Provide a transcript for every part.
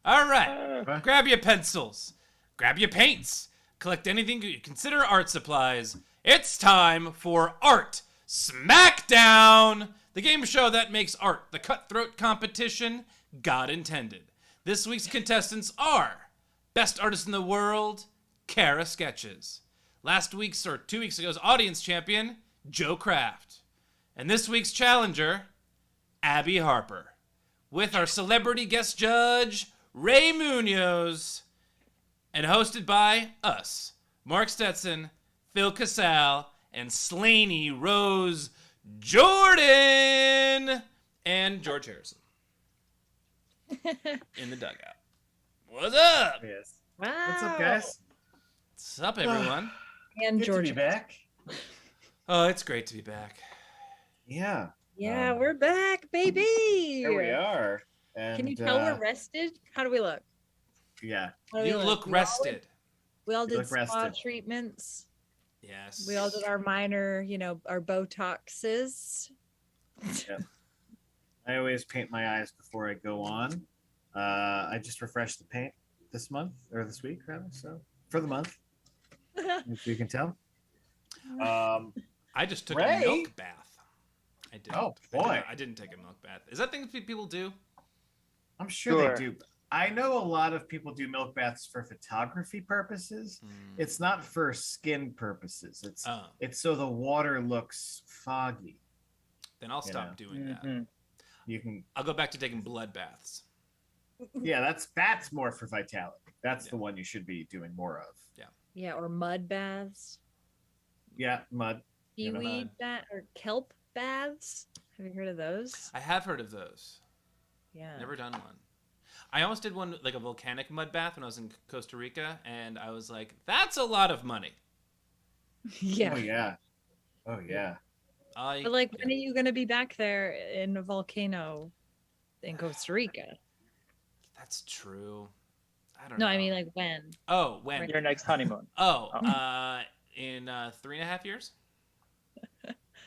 All right. Grab your pencils. Grab your paints. Collect anything you consider art supplies. It's time for Art Smackdown, the game show that makes art the cutthroat competition God intended. This week's contestants are Best Artist in the World, Kara Sketches. Last week's, or 2 weeks ago's, audience champion, Joe Kraft. And this week's challenger, Abby Harper. With our celebrity guest judge, Ray Munoz. And hosted by us, Mark Stetson, Phil Casal, and Slaney Rose Jordan. And George Harrison. In the dugout. What's up? Yes. Wow. What's up, guys? What's up, everyone? And Good George. to be back. Oh, it's great to be back. Yeah. Yeah, we're back, baby. Here we are. And, Can you tell we're rested? How do we look? Yeah. How do we You look rested. We all You did look spa rested. treatments. Yes. We all did our minor, our Botoxes. I always paint my eyes before I go on. I just refreshed the paint this month, or this week, rather. So, for the month, if you can tell. I just took Ray? a milk bath. I did. Oh, boy. I didn't take a milk bath. Is that thing that people do? I'm sure they do. I know a lot of people do milk baths for photography purposes. It's not for skin purposes. It's so the water looks foggy. Then I'll stop doing that. You can. I'll go back to taking blood baths. Yeah, that's more for vitality. That's the one you should be doing more of. Yeah, or mud baths. Yeah, mud. Seaweed bath or kelp baths. Have you heard of those? I have heard of those. Yeah. Never done one. I almost did one, like a volcanic mud bath when I was in Costa Rica, and I was like, that's a lot of money. Yeah. Oh yeah. Oh yeah. But like, when are you going to be back there in a volcano in Costa Rica? That's true. I don't know. No, I mean like when. Oh, when? Your next honeymoon. In 3.5 years.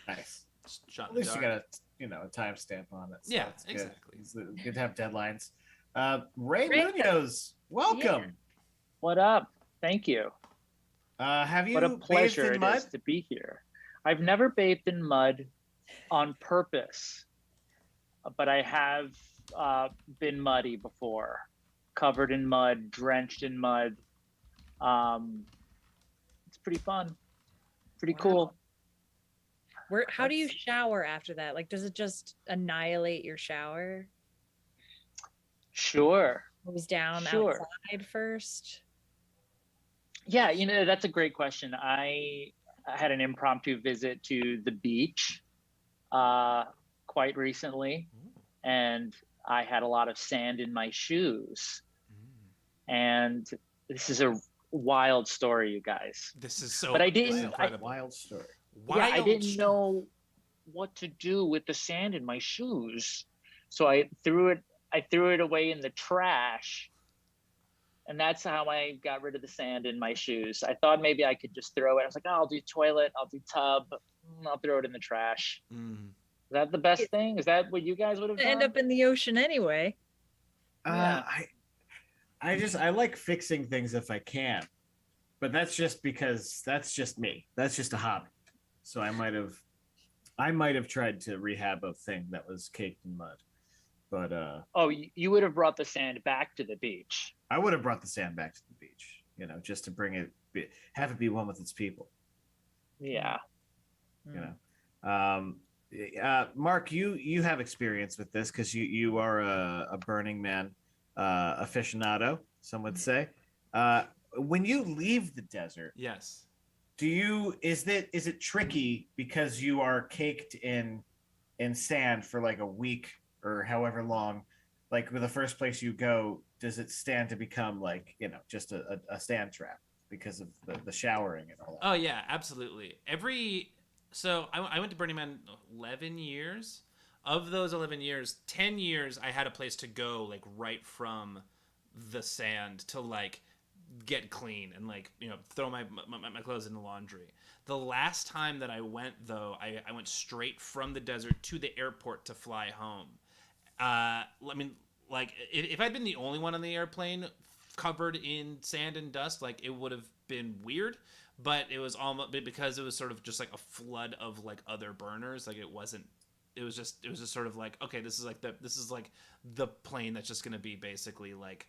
Nice. Shot At in the least you dark. got a timestamp on it. So Yeah, it's good. exactly. It's good to have deadlines. Ray Munoz, welcome. Yeah. What up? Thank you. Have you What a bathed pleasure in it mud? is to be here. I've never bathed in mud on purpose, but I have been muddy before, covered in mud, drenched in mud. It's pretty fun, pretty cool. How do you shower after that? Like, does it just annihilate your shower? Sure. Goes down Sure. outside first? Yeah, that's a great question. I had an impromptu visit to the beach quite recently, and I had a lot of sand in my shoes. And this is a wild story, you guys. This is so. But I didn't. incredible. Wild story. I didn't know what to do with the sand in my shoes, so I threw it away in the trash. And that's how I got rid of the sand in my shoes. I thought maybe I could just throw it. I was like, oh, I'll do toilet, I'll do tub, I'll throw it in the trash. Is that the best thing? Is that what you guys would have done? End up in the ocean anyway. Yeah. I like fixing things if I can, but that's just because that's just me. That's just a hobby. So I might have tried to rehab a thing that was caked in mud, but Oh, you would have brought the sand back to the beach. I would have brought the sand back to the beach, just to bring it, have it be one with its people. Yeah. Mark, you have experience with this because you are a Burning Man aficionado, some would say. When you leave the desert, Yes. is it tricky because you are caked in sand for like a week or however long? Like with the first place you go, does it stand to become like just a sand trap because of the showering and all that? Oh yeah, absolutely. So I went to Burning Man 11 years. Of those 11 years, 10 years I had a place to go like right from the sand to like get clean and like throw my clothes in the laundry. The last time that I went though, I went straight from the desert to the airport to fly home. like if I'd been the only one on the airplane covered in sand and dust, like it would have been weird. But it was almost because it was sort of just like a flood of like other burners. Like it wasn't. It was just sort of like, okay, this is like the plane that's just gonna be basically like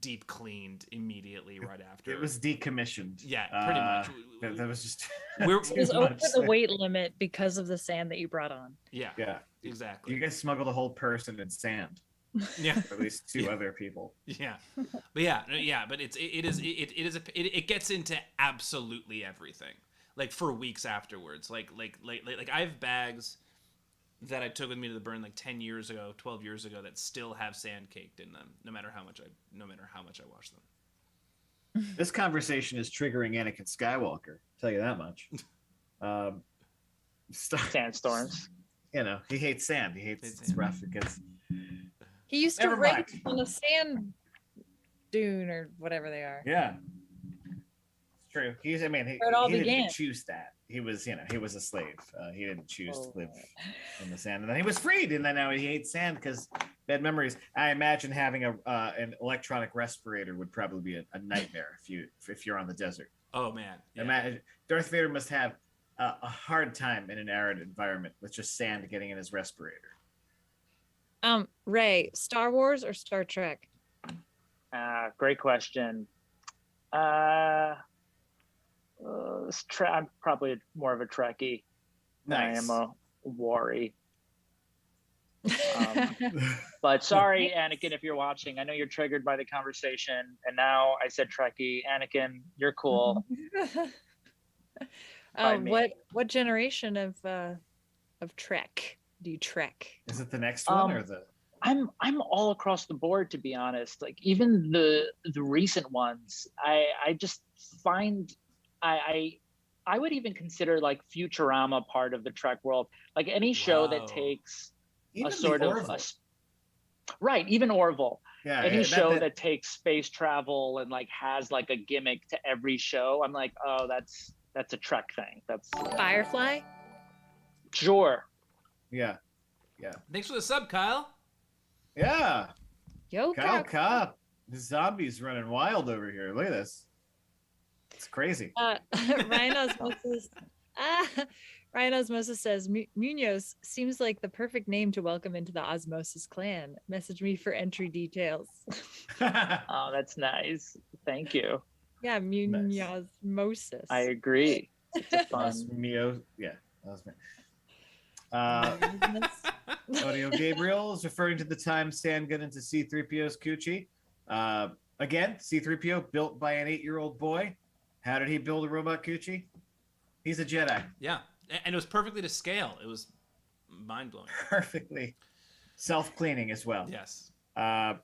deep cleaned immediately right after. It was decommissioned. Yeah, pretty much. That was just. It was over the weight limit because of the sand that you brought on. Yeah. Yeah. Exactly. You guys smuggled a whole person in sand. Yeah. Or at least two other people. Yeah. But it gets into absolutely everything. Like for weeks afterwards. Like I have bags that I took with me to the burn like 10 years ago, 12 years ago that still have sand caked in them, no matter how much I wash them. This conversation is triggering Anakin Skywalker. I'll tell you that much. Sandstorms. You know, he hates sand. He hates it's rough. It gets. He used to Never race mind. on a sand dune or whatever they are. Yeah. It's true. He Where it all began. didn't choose that. He was a slave. He didn't choose to live in the sand, and then he was freed. And then now he hates sand because bad memories. I imagine having an electronic respirator would probably be a nightmare if you're on the desert. Oh man. Yeah. Imagine Darth Vader must have a hard time in an arid environment with just sand getting in his respirator. Ray, Star Wars or Star Trek? Great question. I'm probably more of a Trekkie than I am a Wari. But sorry, Anakin, if you're watching, I know you're triggered by the conversation, and now I said Trekkie. Anakin, you're cool. What generation of Trek do you trek? Is it the next one or the? I'm all across the board, to be honest. Like even the recent ones, I just find I would even consider like Futurama part of the Trek world. Like any show that takes Even a sort of Orville. right, even Orville. Yeah, Any show that takes space travel and like has like a gimmick to every show, I'm like, oh, that's a Trek thing. That's Firefly? sure. Yeah. Thanks for the sub, Kyle. Yeah. Yo, Kyle Cobb. The zombies running wild over here. Look at this. It's crazy. Ryan Osmosis. Ryan Osmosis says Munoz seems like the perfect name to welcome into the Osmosis clan. Message me for entry details. Oh, that's nice. Thank you. Yeah, Munozmosis. I agree. It's a fun. Yeah, that was me. Audio Gabriel is referring to the time Sand got into C-3PO's coochie. Again, C-3PO built by an 8-year-old boy. How did he build a robot coochie? He's a Jedi. Yeah, and it was perfectly to scale. It was mind-blowing. Perfectly. Self-cleaning as well. Yes. I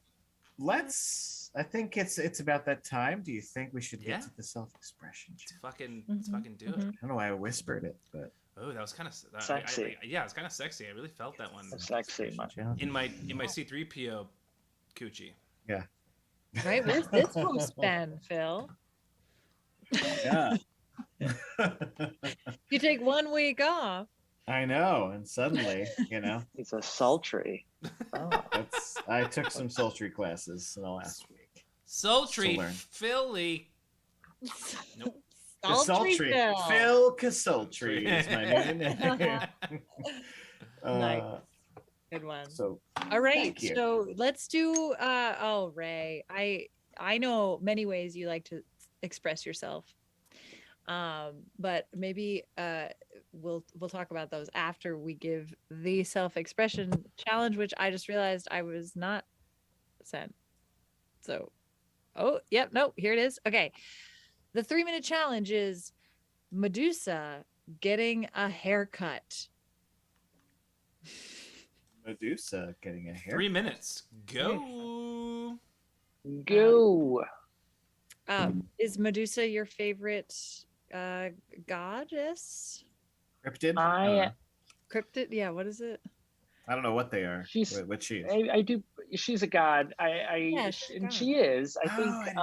think it's about that time. Do you think we should get to the self-expression? Let's fucking do it. I don't know why I whispered it, but Oh, that was kind of sexy. Yeah, it's kind of sexy. I really felt that one. Sexy. In my C-3PO coochie. Yeah. Right? Where's this host been, Phil? Yeah. You take 1 week off. I know, and suddenly, It's a sultry. Oh. I took some sultry classes in the last week. Sultry To learn. Philly. Nope. Sultry. Phil. Phil Casultry is my new name. Nice. Good one. So, All right, thank you. so let's do Ray. I know many ways you like to express yourself. But maybe we'll talk about those after we give the self-expression challenge, which I just realized I was not sent. So here it is. Okay. The 3-minute challenge is Medusa getting a haircut. Medusa getting a hair. 3 minutes. Go. Go. Is Medusa your favorite goddess? Cryptid? Cryptid? Yeah, what is it? I don't know what they are. She's- what she is. I do. She's a god. Yeah, she's a And god. she is. I Oh, think.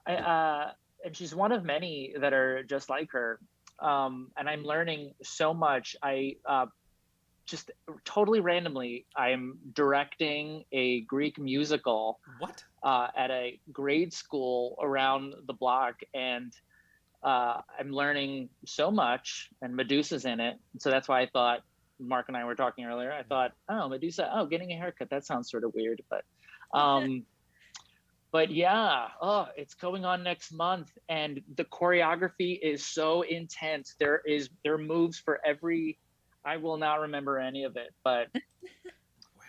I didn't know. And she's one of many that are just like her. And I'm learning so much. just totally randomly, I'm directing a Greek musical What? at a grade school around the block, and I'm learning so much, and Medusa's in it. So that's why I thought, Mark and I were talking earlier, I thought, oh, Medusa, oh, getting a haircut, that sounds sort of weird, but yeah, oh, it's going on next month, and the choreography is so intense. There are moves for every. I will not remember any of it, but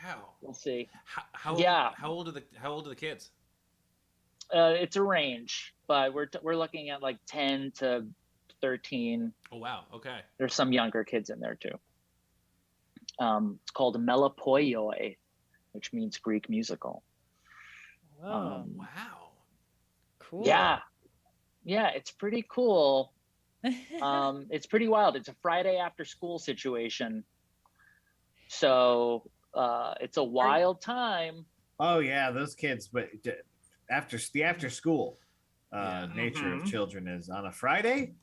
Wow. we'll see. How old are the kids? It's a range, but we're looking at like 10 to 13. Oh wow. Okay. There's some younger kids in there too. It's called Melapoioi, which means Greek musical. Oh, Wow. cool. Yeah, it's pretty cool. It's pretty wild. It's a Friday after school situation, so it's a wild time. Oh yeah, those kids. But after school nature of children is on a Friday.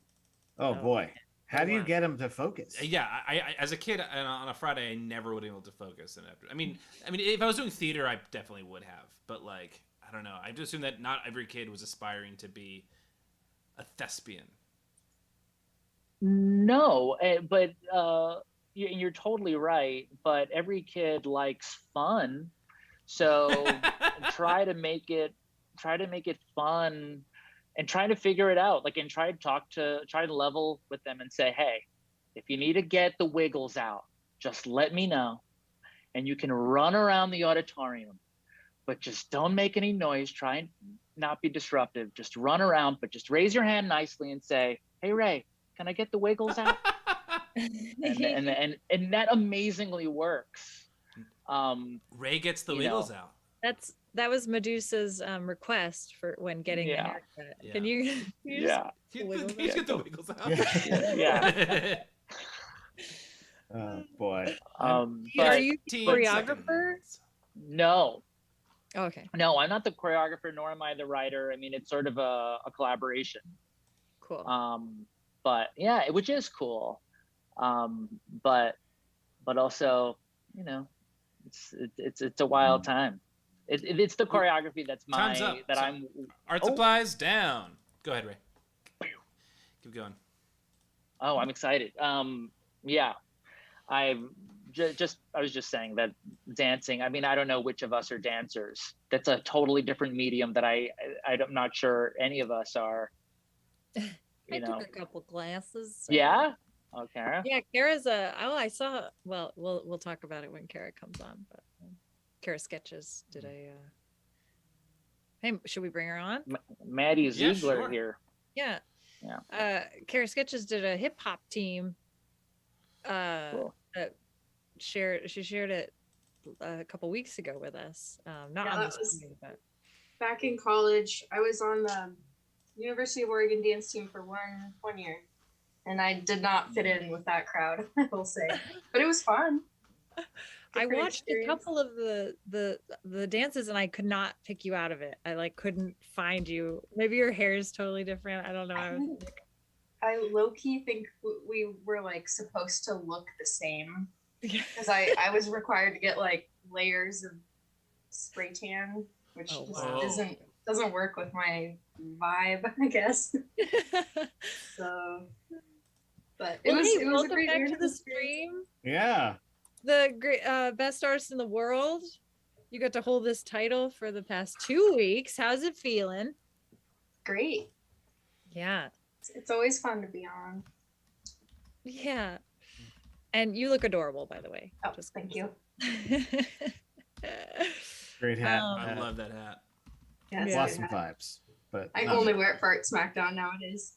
Oh boy, how do you get them to focus? Yeah, I as a kid on a Friday, I never would have been able to focus. And after, I mean, if I was doing theater, I definitely would have. But like, I don't know. I just assume that not every kid was aspiring to be a thespian. No, but you're totally right. But every kid likes fun, so try to make it fun, and try to figure it out. Like, and try to level with them and say, hey, if you need to get the wiggles out, just let me know, and you can run around the auditorium, but just don't make any noise. Try and not be disruptive. Just run around, but just raise your hand nicely and say, hey, Ray, can I get the wiggles out? and that amazingly works. Ray gets the wiggles out. That was Medusa's request for when getting a haircut. Yeah. Can you Just get the wiggles out. Yeah. Oh boy. Are you the choreographer? No. Okay. No, I'm not the choreographer, nor am I the writer. I mean, it's sort of a collaboration. Cool. But yeah, which is cool. But also, it's a wild time. It's the choreography that's Time's up. I'm art supplies down. Go ahead, Ray. Keep going. Oh, I'm excited. Yeah, I was just saying that dancing. I mean, I don't know which of us are dancers. That's a totally different medium that I'm not sure any of us are. I took a couple classes. So. Yeah. Okay. Yeah, Kara's I saw. Well, we'll talk about it when Kara comes on. But Kara Sketches did a. Hey, should we bring her on? Maddie Ziegler sure. here. Yeah. Yeah. Kara Sketches did a hip hop team. Cool. She shared it a couple weeks ago with us. Not on this movie, but back in college. I was on the University of Oregon dance team for one year, and I did not fit in with that crowd, I will say, but it was fun. I watched a couple of the dances and I could not pick you out of it. I couldn't find you. Maybe your hair is totally different. I don't know. I low-key think we were supposed to look the same, because I was required to get layers of spray tan, which doesn't work with my vibe, I guess. So, but it was a great year to the stream. Yeah. The great best artist in the world. You got to hold this title for the past 2 weeks. How's it feeling? Great. Yeah. It's always fun to be on. Yeah. And you look adorable, by the way. Oh, thank you. Great hat. I love that hat. Yeah, Awesome vibes. But I only wear it for Art Smackdown nowadays.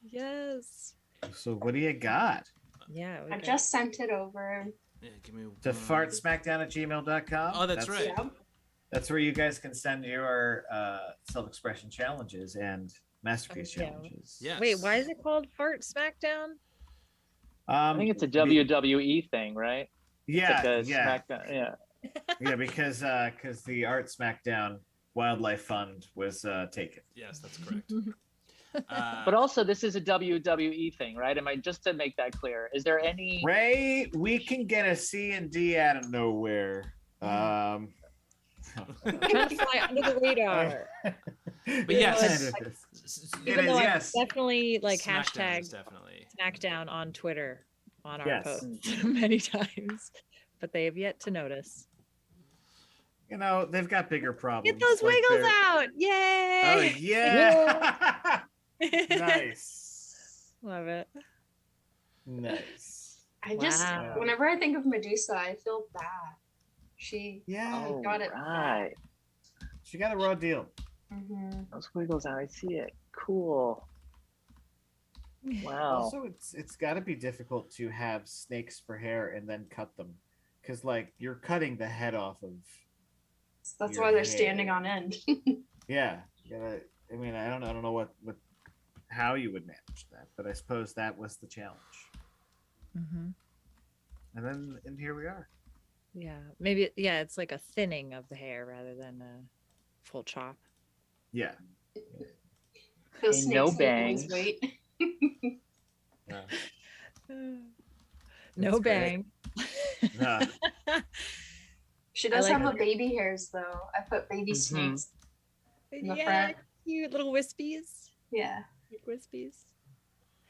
Yes. So what do you got? Yeah. I just sent it over. Yeah, give me To fartsmackdown@gmail.com. Oh, that's right. Yeah. That's where you guys can send your self-expression challenges and masterpiece challenges. Yes. Wait, why is it called Fart Smackdown? I think it's a WWE thing, right? Yeah, It's like a yeah, SmackDown, yeah. yeah. Because the Art Smackdown Wildlife Fund was taken. Yes, that's correct. But also, this is a WWE thing, right? Am I just to make that clear? Is there any Ray, we can get a C and D out of nowhere. Trying to fly under the radar. But yes, Even It though is, I yes. definitely like Smackdown hashtag is definitely. Smackdown on Twitter on our Yes. posts many times, but they have yet to notice. You know, they've got bigger problems. Get those like wiggles they're- out! Oh, Yay! yeah. Nice. Love it. Nice. I just, Wow. whenever I think of Medusa, I feel bad. She Yeah. Oh, got it. right. She got a raw deal. Mm-hmm. Those wiggles out. I see it. Cool. Wow. Also, it's got to be difficult to have snakes for hair and then cut them, because like you're cutting the head off of. That's Your why they're hair. standing on end. Yeah. You gotta, I mean, I don't know what how you would manage that, but I suppose that was the challenge. Mm-hmm. And here we are. Yeah, maybe. Yeah, it's like a thinning of the hair rather than a full chop. Yeah. Those And no snakes don't lose bangs. weight. No great. bang. Nah. She I does like have her. the baby hairs though. I put baby Mhm. snakes. In the Yeah, front. cute little wispies. Yeah. Cute wispies.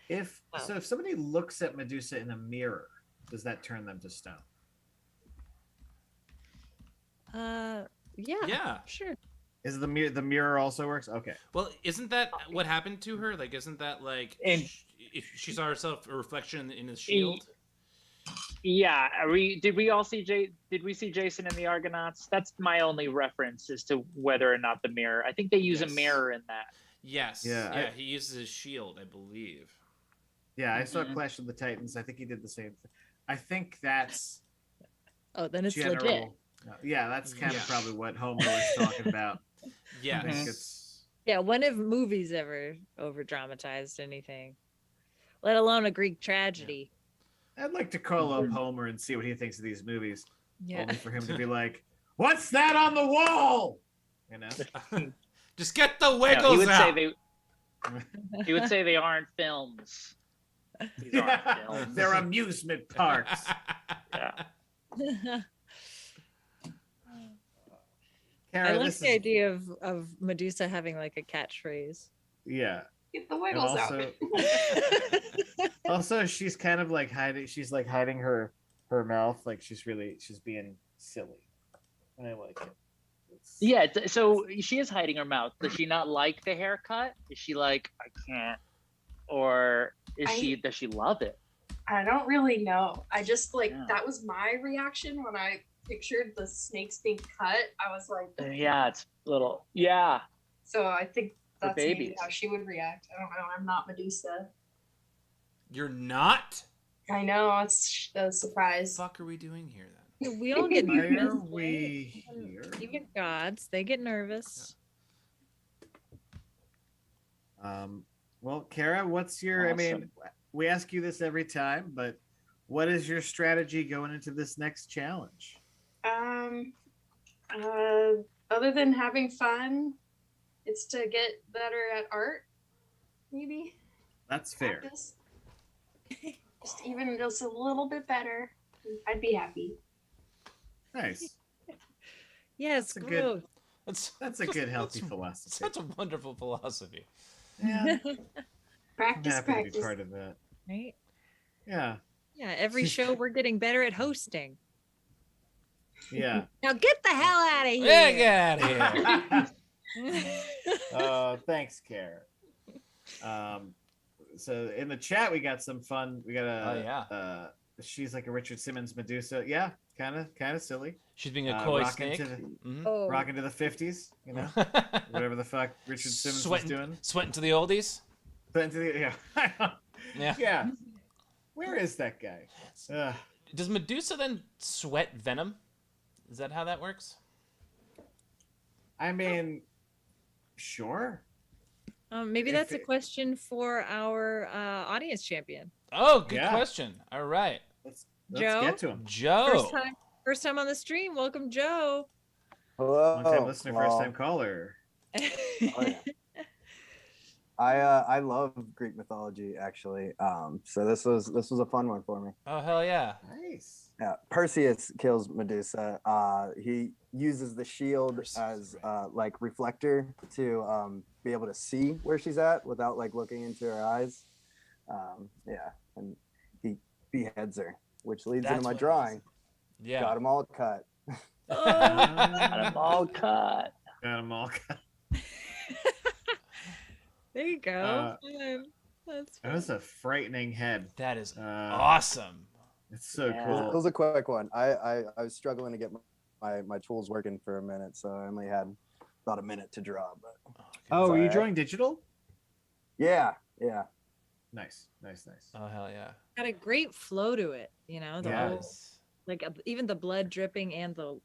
If Wow. so, if somebody looks at Medusa in a mirror, does that turn them to stone? Yeah. Yeah. Sure. Is the mirror also works? Okay. Well, isn't that what happened to her? Like, isn't that like And- if she saw herself a reflection in the shield? Yeah. Did we see Jason in the Argonauts? That's my only reference as to whether or not the mirror. I think they use Yes. a mirror in that. Yes. Yeah, He uses his shield, I believe. Yeah, I saw Mhm. Clash of the Titans. I think he did the same thing. I think that's Oh, then it's general. legit. Yeah, that's kind Yeah. of probably what Homer was talking about. I Yes. think it's Yeah. When have movies ever over dramatized anything? Let alone a Greek tragedy. I'd like to call up Homer and see what he thinks of these movies. Yeah. Only for him to be like, "What's that on the wall?" You know. Just get the No, wiggles he would out. say he would say they aren't films. These aren't films. They're amusement parks. Yeah. Kara, I like this the is- idea of Medusa having like a catchphrase. Yeah. Get the And wiggles also, she's kind of like hiding. She's like hiding her mouth, like she's being silly. And I like it. It's- Yeah, so she is hiding her mouth. Does she not like the haircut? Is she like, I can't? Or does she love it? I don't really know. I just Yeah. that was my reaction when I pictured the snakes being cut. I was like, Yeah, it's little. Yeah. so I think For that's maybe babies. how she would react. I don't know. I'm not Medusa. You're not? I know, it's a surprise. What the fuck are we doing here then? We all get Why are nervous. we here? Even gods, they get nervous. Well, Kara, what's your? I mean, Awesome. we ask you this every time, but what is your strategy going into this next challenge? Other than having fun, it's to get better at art, maybe. That's fair. Practice. Just a little bit better. I'd be happy. Nice. Yes, That's a good- growth. That's a good, healthy that's philosophy. Such a wonderful philosophy. Yeah, I'm Practice, happy to be practice. part of that. Right? Yeah, Yeah, every show we're getting better at hosting. yeah. Now get the hell out of here. Yeah, get out of here. Thanks, Kara. So in the chat we got some fun. We got a she's like a Richard Simmons Medusa. Yeah, kind of silly. She's being a coy rocking snake. to the- Mhm. Oh, Rocking to the 50s, you know, whatever the fuck Richard Simmons Sweating- was doing. Sweating to the oldies. But into the, yeah. Yeah. Yeah. Where is that guy? Does Medusa then sweat venom? Is that how that works? I mean, sure. maybe If that's a it- question for our audience champion, Oh, good Yeah. question. All right. Let's Joe? get to him. Joe. First time on the stream. Welcome, Joe. Long time Hello. listener, first time caller. Oh, yeah. I love Greek mythology actually. So this was a fun one for me. Oh hell yeah! Nice. Yeah, Perseus kills Medusa. He uses the shield as like reflector to be able to see where she's at without like looking into her eyes. Yeah, and he beheads her, which leads That's into my what it drawing. Yeah. Got them all cut. Got 'em all cut. Got them all cut. There you go. That's That was a frightening head. That is awesome. It's so Yeah. It cool. was a quick one. I was struggling to get my tools working for a minute, so I only had about a minute to draw. But Oh, are you Alright. drawing digital? yeah. Nice. Oh hell yeah! got a great flow to it. You know, the Yeah. whole, like even the blood dripping and the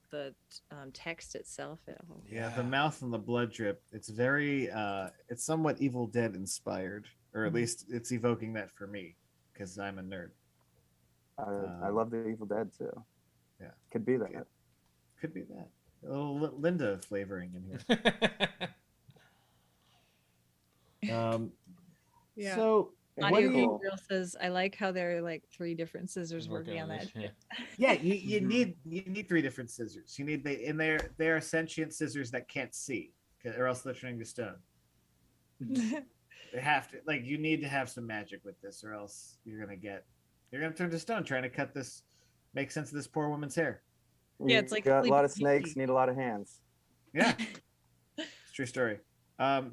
text itself. Yeah, the mouth and the blood drip. It's very it's somewhat Evil Dead inspired, or at least it's evoking that for me because I'm a nerd. I love the Evil Dead too. Yeah. Could be that. Okay. Could be that. A little Linda flavoring in here. Yeah. So what Audio do Game you? Girl says, "I like how there are like 3 different scissors working on that." Yeah. Yeah, you need 3 different scissors. You need they are sentient scissors that can't see, or else they're turning to stone. They have to you need to have some magic with this, or else you're gonna turn to stone trying to cut this, make sense of this poor woman's hair. Yeah, it's like got a lot of Sleeping Beauty. snakes, need a lot of hands. Yeah, it's a true story.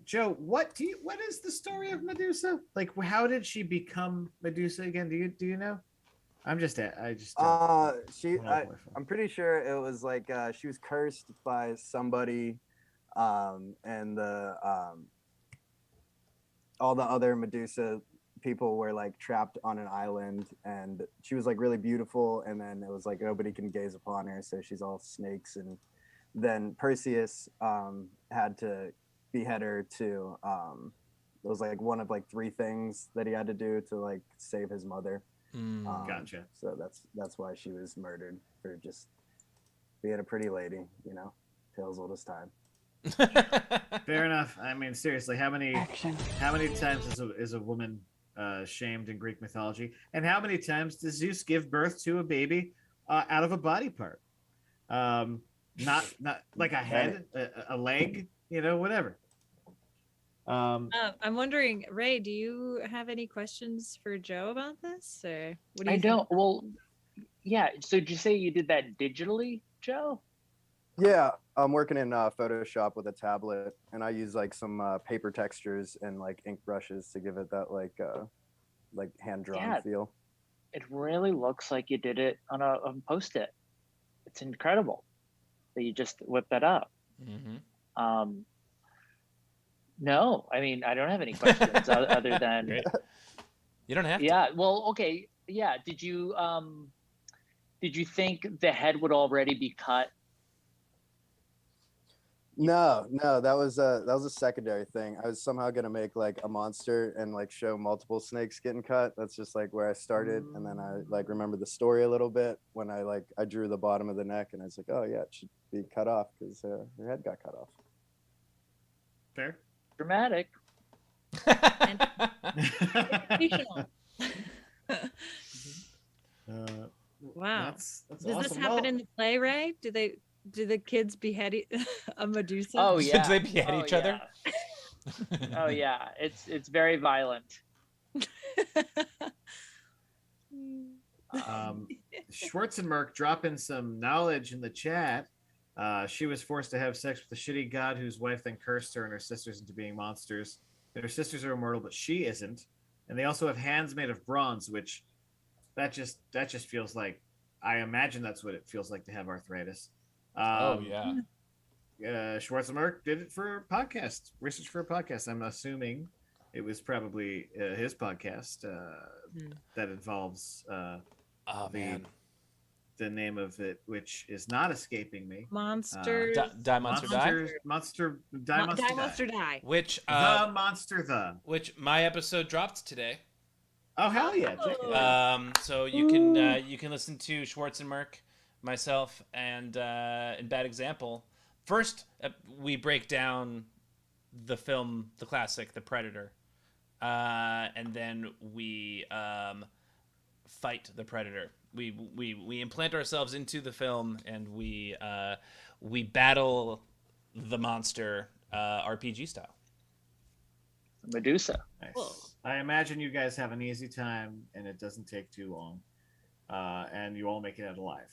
Joe, what is the story of Medusa? Like, how did she become Medusa again? Do you know? I just I'm pretty sure it was like she was cursed by somebody, and the all the other Medusa people were like trapped on an island, and she was like really beautiful, and then it was like nobody can gaze upon her, so she's all snakes, and then Perseus had to behead her to it was like one of like 3 things that he had to do to like save his mother. Gotcha. So that's why she was murdered, for just being a pretty lady, you know, tales old as time. Fair enough. I mean, seriously, how many times is a woman shamed in Greek mythology, and how many times does Zeus give birth to a baby out of a body part? Not like a head, a leg, you know, whatever. I'm wondering, Ray, do you have any questions for Joe about this, or what do you I think? don't. Well, yeah. So did you say you did that digitally, Joe? Yeah, I'm working in Photoshop with a tablet, and I use like some paper textures and like ink brushes to give it that like hand drawn Yeah. feel. It really looks like you did it on a Post-it. It's incredible that you just whipped that up. Mm-hmm. No, I mean, I don't have any questions other than Great. You don't have to. yeah. Well, okay. Yeah. Did you think the head would already be cut? No, that was a secondary thing. I was somehow gonna make like a monster and like show multiple snakes getting cut. That's just like where I started, and then I like remember the story a little bit when I drew the bottom of the neck, and I was like, oh yeah, it should be cut off because her head got cut off. Fair. Dramatic. Educational. Wow. That's Does awesome. this happen in the play, Ray? Do the kids behead a Medusa? Oh yeah. Do they behead each other? Yeah. Oh yeah. It's very violent. Schwarzenmerk dropping some knowledge in the chat. She was forced to have sex with a shitty god whose wife then cursed her and her sisters into being monsters. Their sisters are immortal, but she isn't. And they also have hands made of bronze, which that just feels like, I imagine that's what it feels like to have arthritis. Oh yeah. Schwarzenmerk did it for a podcast, research for a podcast. I'm assuming it was probably his podcast that involves Oh man. the name of it, which is not escaping me. Monsters. Die Monster Die. Monster Die. Which The Monster. which my episode dropped today. Oh hell yeah! Check it out. So you can listen to Schwarzenmerk, myself, and in Bad Example. First, we break down the film, the classic, The Predator, and then we fight the predator. We implant ourselves into the film, and we battle the monster RPG style. Medusa. Nice. Cool. I imagine you guys have an easy time, and it doesn't take too long, and you all make it out alive.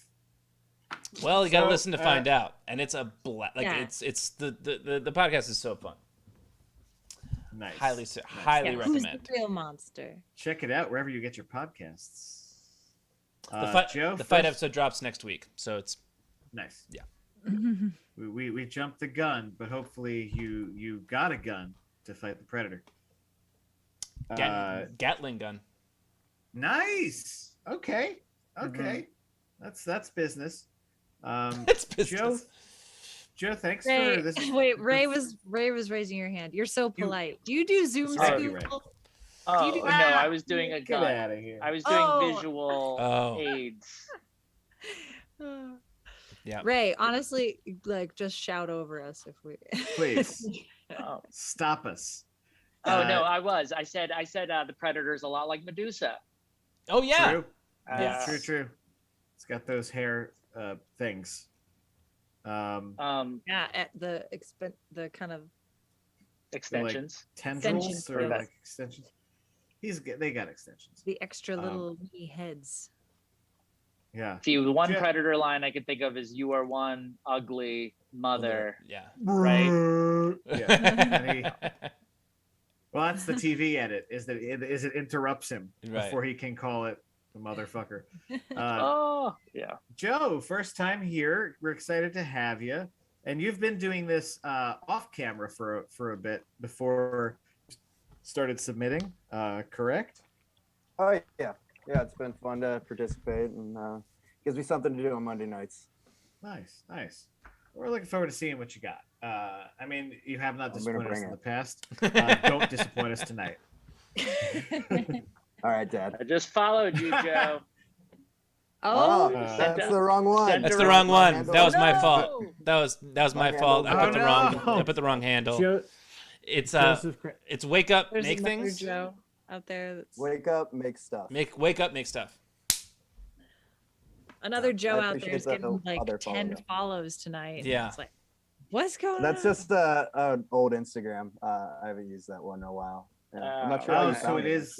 Well, you gotta So, listen to find out, and it's a Yeah. it's the podcast is so fun. Nice. Highly Nice. highly Yeah, who's the recommend. real monster? Check it out wherever you get your podcasts. The fight episode drops next week, so it's Nice. Yeah. We jumped the gun, but hopefully you got a gun to fight the predator. Gatling gun. Nice. Okay. That's business. It's business. Joe, thanks Ray, for this. wait, Ray was raising your hand. You're so polite. Do you do Zoom Thank you, Ray. school? Oh, do no, I was doing a Get gun. out of here. I was doing Oh. visual Oh. aids. Yeah. Ray, honestly, like just shout over us if we. Please Oh, stop us. oh no, I said the Predator's a lot like Medusa. Oh yeah. True. Uh, True. It's got those hair things. Yeah, at the kind of Extensions. Tendrils Extensions, or yes. like extensions. They got extensions. the extra little wee heads. Yeah. See, the one Yeah. Predator line I could think of is "You are one ugly mother." Yeah. Right. Yeah. Well, that's the TV edit. Is it interrupts him Right. before he can call it the motherfucker. Oh, yeah. Joe, first time here. We're excited to have you. And you've been doing this off camera for a bit before you started submitting, correct? Oh yeah, it's been fun to participate and gives me something to do on Monday nights. Nice. We're looking forward to seeing what you got. I mean, you have not I'm gonna disappointed us bring in it. the past. Don't disappoint us tonight. All right, Dad. I just followed you, Joe. Oh, That's the wrong one. Send That's her the on wrong my one. handle. That was my No! fault. That was my My fault. handle. Oh, I put the wrong handle. Joe, It's Joseph Cra- it's wake up, there's make another things. Joe out there. That's Wake up, make stuff. Wake up, make stuff. another Joe I out there is appreciate the getting like other 10 follow. follows tonight. Yeah. It's like, what's going That's on? just an old Instagram. I haven't used that one in a while. Yeah. I'm not sure. how Oh, you so found it is.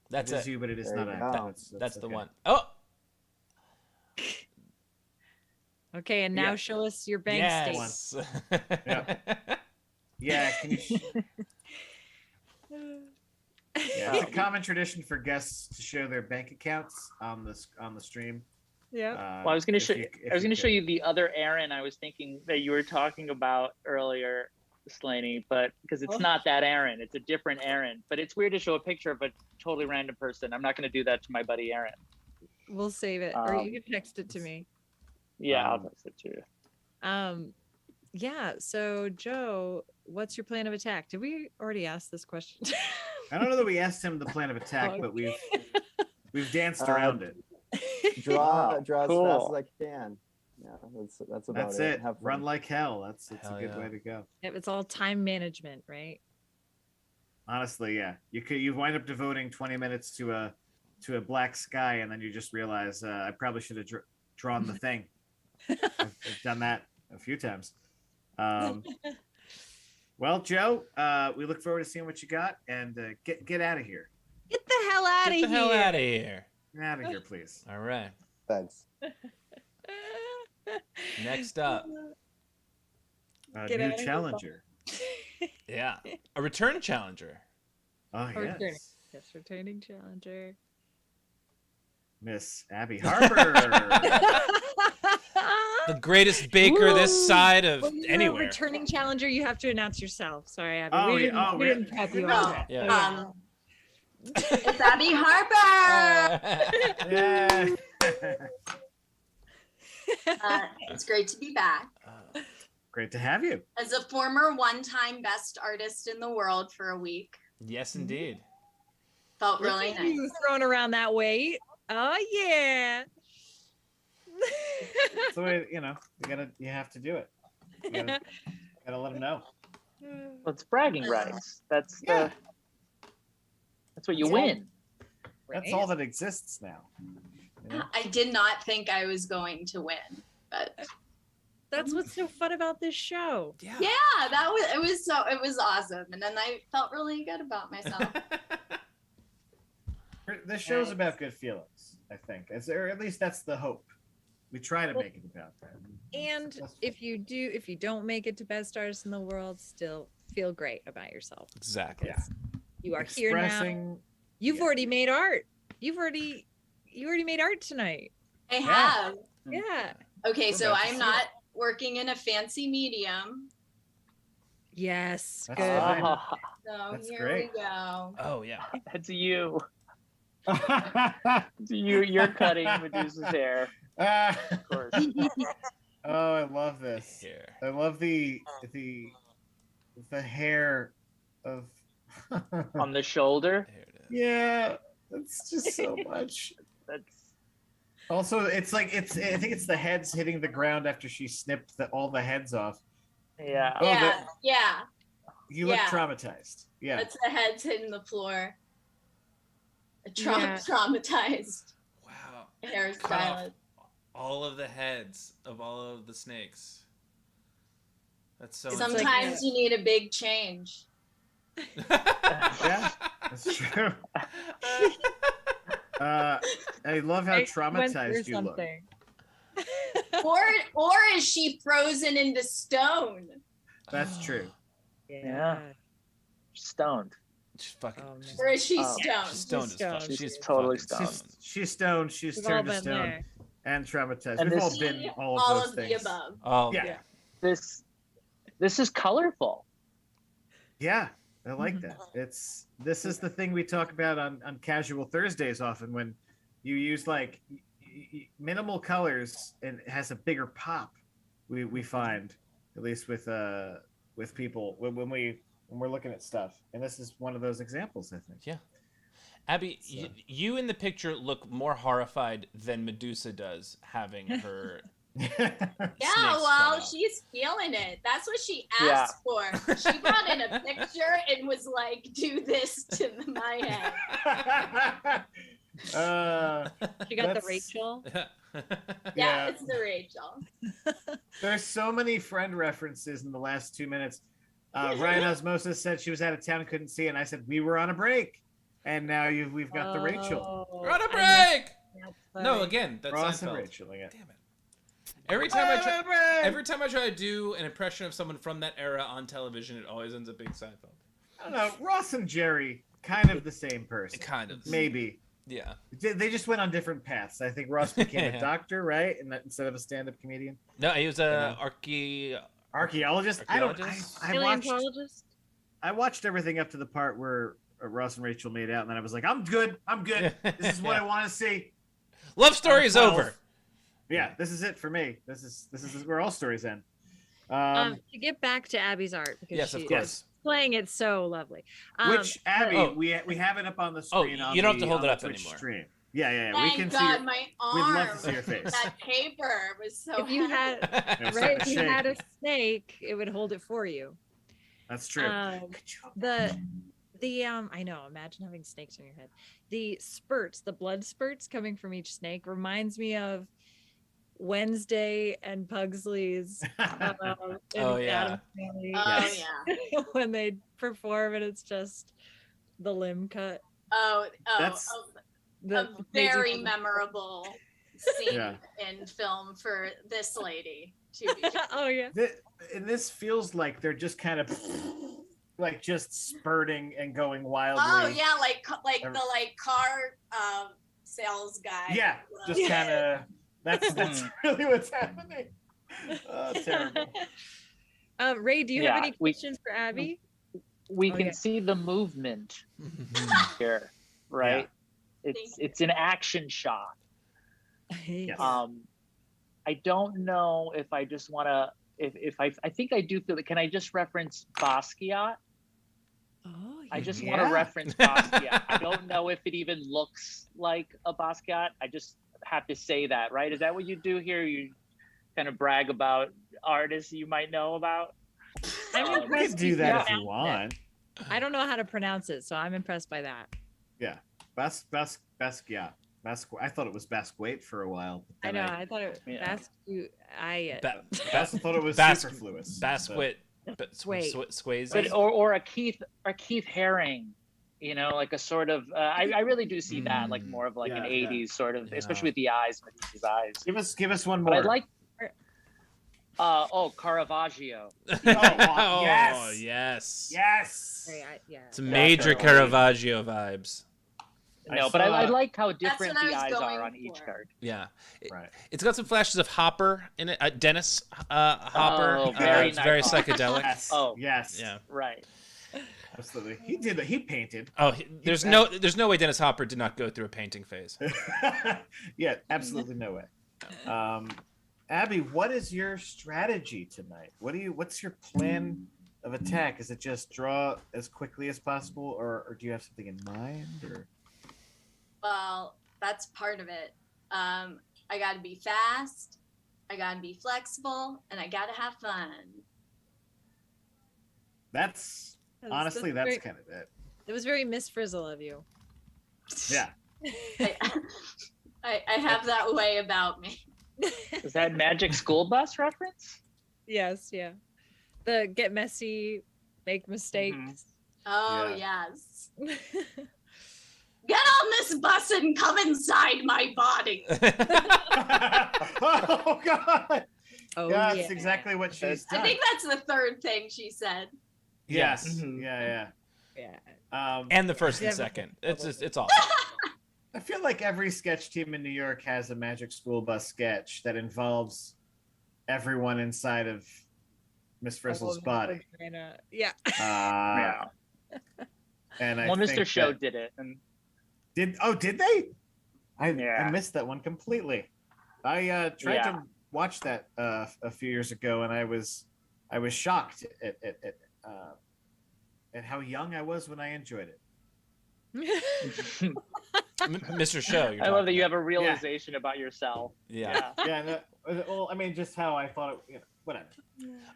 That's it is it. you, but it is There not you active. go. That's the okay. one. Oh, Okay, and now Yeah. show us your bank yes. Yeah. Yeah, can you? Yeah, it's a common tradition for guests to share their bank accounts on the stream. Yeah. Well, I was going to show. if I was going to could. show you the other Aaron I was thinking that you were talking about earlier, Slaney, but because it's Oh. not that Aaron, it's a different Aaron. But it's weird to show a picture of a totally random person. I'm not going to do that to my buddy Aaron. We'll save it, or you can text it to me. Yeah, I'll Um, text it to you. Yeah. So Joe, what's your plan of attack? Did we already ask this question? I don't know that we asked him the plan of attack, but we've danced around it. Draw as Cool. fast as I can. Yeah, that's about That's it. it. Have fun. Run like hell. It's a Hell good yeah. way to go. Yep, it's all time management, right? Honestly, yeah. You wind up devoting 20 minutes to a black sky, and then you just realize I probably should have drawn the thing. I've done that a few times. Well, Joe, we look forward to seeing what you got, and get out of here. Get the hell out of Get here! the hell out of here. Get out of here, please. All right. Thanks. Next up, A Get new out of here, challenger. yeah, a return challenger. Oh returning. yes, Yes, returning challenger. Miss Abby Harper. The greatest baker this Woo! side of When you're anywhere. a returning challenger, you have to announce yourself. Sorry, Abby. Oh, we yeah. didn't, Oh, we yeah. didn't prep you No. on. Yeah. It's Abby Harper. Yeah. It's great to be back. Great to have you. As a former one-time best artist in the world for a week, Yes, indeed. felt Look really at nice. you throwing around that weight. Oh yeah. That's the way you have to do it. You gotta let them know. Well, it's bragging rights. That's Yeah. That's what you Yeah. win. That's Right? all that exists now. You know? I did not think I was going to win, but That's what's so fun about this show. Yeah. yeah, it was awesome, and then I felt really good about myself. This show's Right. about good feelings, I think. Or at least that's the hope. We try to make it about that. And if you don't make it to best artist in the world, still feel great about yourself. Exactly. Yeah. You are here now. Expressing, You've yeah. already made art. You already made art tonight. I have. Yeah. Okay, We're so about to I'm see not working in a fancy medium. Yes. That's Good. fine. So That's here great. we go. Oh yeah. That's you. You're cutting Medusa's hair, Ah. of course. Oh, I love this. Here. I love the hair of. On the shoulder. Here it is. Yeah, it's just so much. That's Also, it's like I think it's the heads hitting the ground after she snipped all the heads off. yeah. Oh, Yeah, You look Yeah. traumatized. Yeah. that's the heads hitting the floor. Yeah. Traumatized Wow. hairstylist. All of the heads of all of the snakes. That's so. Sometimes you need a big change. Yeah, that's true. I love how I went traumatized through you look. something. Or is she frozen into stone? That's true. Yeah. Stoned. She's fucking. Oh, man. she's, Or is she Oh. stoned? she's stoned as fuck. stoned. She's Totally fucking stoned. She's stoned. She's We've all turned to been stone there. and traumatized. And We've this- all been all of All those of things. the above. Oh Yeah. This is colorful. Yeah, I like that. This is the thing we talk about on Casual Thursdays often, when you use like minimal colors and it has a bigger pop. We find, at least with people when we're looking at stuff, and this is one of those examples, I think. Yeah. Abby, So- you in the picture look more horrified than Medusa does having her. Yeah, snakes well, cut out. she's feeling it. That's what she Yeah. asked for. She brought in a picture and was like, "Do this to my head." She got the That's- Rachel. Yeah, Yeah. it's the Rachel. There's so many friend references in the last 2 minutes. Ryan Osmosis said she was out of town and couldn't see it, and I said we were on a break, and now we've got the Rachel. Oh, We're on a I break. missed that. No, Sorry. again, that's Ross and Seinfeld. Rachel. Yeah. Damn it. Every time I try to do an impression of someone from that era on television, it always ends up being Seinfeld. I don't know. Ross and Jerry, kind of the same person. Kind of. Maybe. Yeah. They just went on different paths. I think Ross became Yeah. a doctor, right? And that, instead of a stand-up comedian, No, he was a archaeologist. Archaeologist? I watched everything up to the part where Ross and Rachel made out, and then I was like, I'm good. This is what I want to see. Love story is 12. over. Yeah, this is it for me. This is where all stories end. To get back to Abby's art, because Yes, she of course. is playing it so lovely. Which Abby, oh. we have it up on the Oh, screen. you don't have to hold on it the up Twitch anymore. Stream. Yeah. Thank We can God, see. Your, my we'd arm. love to see your face. That paper was so. If you had It was right, if starting to you had a shake. snake, it would hold it for you. That's true. The I know, imagine having snakes on your head. The spurts, the blood spurts coming from each snake reminds me of Wednesday and Pugsley's in Oh, yeah. Addams Family, Oh Yes. yeah. when they perform and it's just the limb cut. That's- The a crazy very thing. memorable scene Yeah. in film for this lady. To be Oh yeah. And this feels like they're just kind of like just spurting and going wildly. Oh yeah, like Ever- the car sales guy. Yeah, just Yeah. kind of. That's really what's happening. Oh, terrible. Ray, do you Yeah, have any we- questions for Abby? We Oh, can yeah. see the movement here, right? It's an action shot. Yes. I don't know if I just want to. If I think I do feel that. Can I just reference Basquiat? Oh, I just Yeah. want to reference Basquiat. I don't know if it even looks like a Basquiat. I just have to say that, right? Is that what you do here? You kind of brag about artists you might know about? I'm You impressed can do that if pronounce you it. want. I don't know how to pronounce it, so I'm impressed by that. Yeah. Yeah. I thought it was Basque for a while. But I then know. I thought it Yeah. Basque. I also thought it was Basque- superfluous. Basquet. Wait. Swayze. But or a Keith Haring, like a sort of. I really do see that like more of like an Yeah, '80s sort of, Yeah. especially with the eyes, Medusa's eyes. Give us one But more. I like. Caravaggio. Oh, yes. Oh, yes. Yes. Yeah. It's major Definitely. Caravaggio vibes. No, but I like how That's different what I the was eyes going are on each for. card. Yeah. Right. It's got some flashes of Hopper in it. Dennis Hopper. Oh, very it's very nice. psychedelic. Yes. Oh. Yes. Yeah. Right. Absolutely. He painted. Oh, there's no way Dennis Hopper did not go through a painting phase. Yeah, absolutely no way. Abby, what is your strategy tonight? What's your plan of attack? Is it just draw as quickly as possible, or do you have something in mind? Or Well, that's part of it. I gotta be fast, I gotta be flexible, and I gotta have fun. that's honestly that's kind of it. It was very Miss Frizzle of you. Yeah. I have that way about me. Is that Magic School Bus reference? Yes. Yeah. The get messy, make mistakes. Oh Yeah. yes. Get on this bus and come inside my body. Oh God. Oh Yeah, yeah. that's exactly what she's I done. think that's the third thing she said. Yes. Mhm. Yeah. Yeah. And the first and Yeah. second. It's awesome. I feel like every sketch team in New York has a Magic School Bus sketch that involves everyone inside of Miss Frizzle's body. Yeah. Yeah. And I Well, think Mr. Show that- did it, and did they? I Yeah. missed that one completely. I tried to watch that a few years ago, and I was shocked at how young I was when I enjoyed it. Mr. Show. You're I love that talking you have about. a realization about yourself. Yeah. Yeah, no, well, I mean, just how I thought it. Whatever.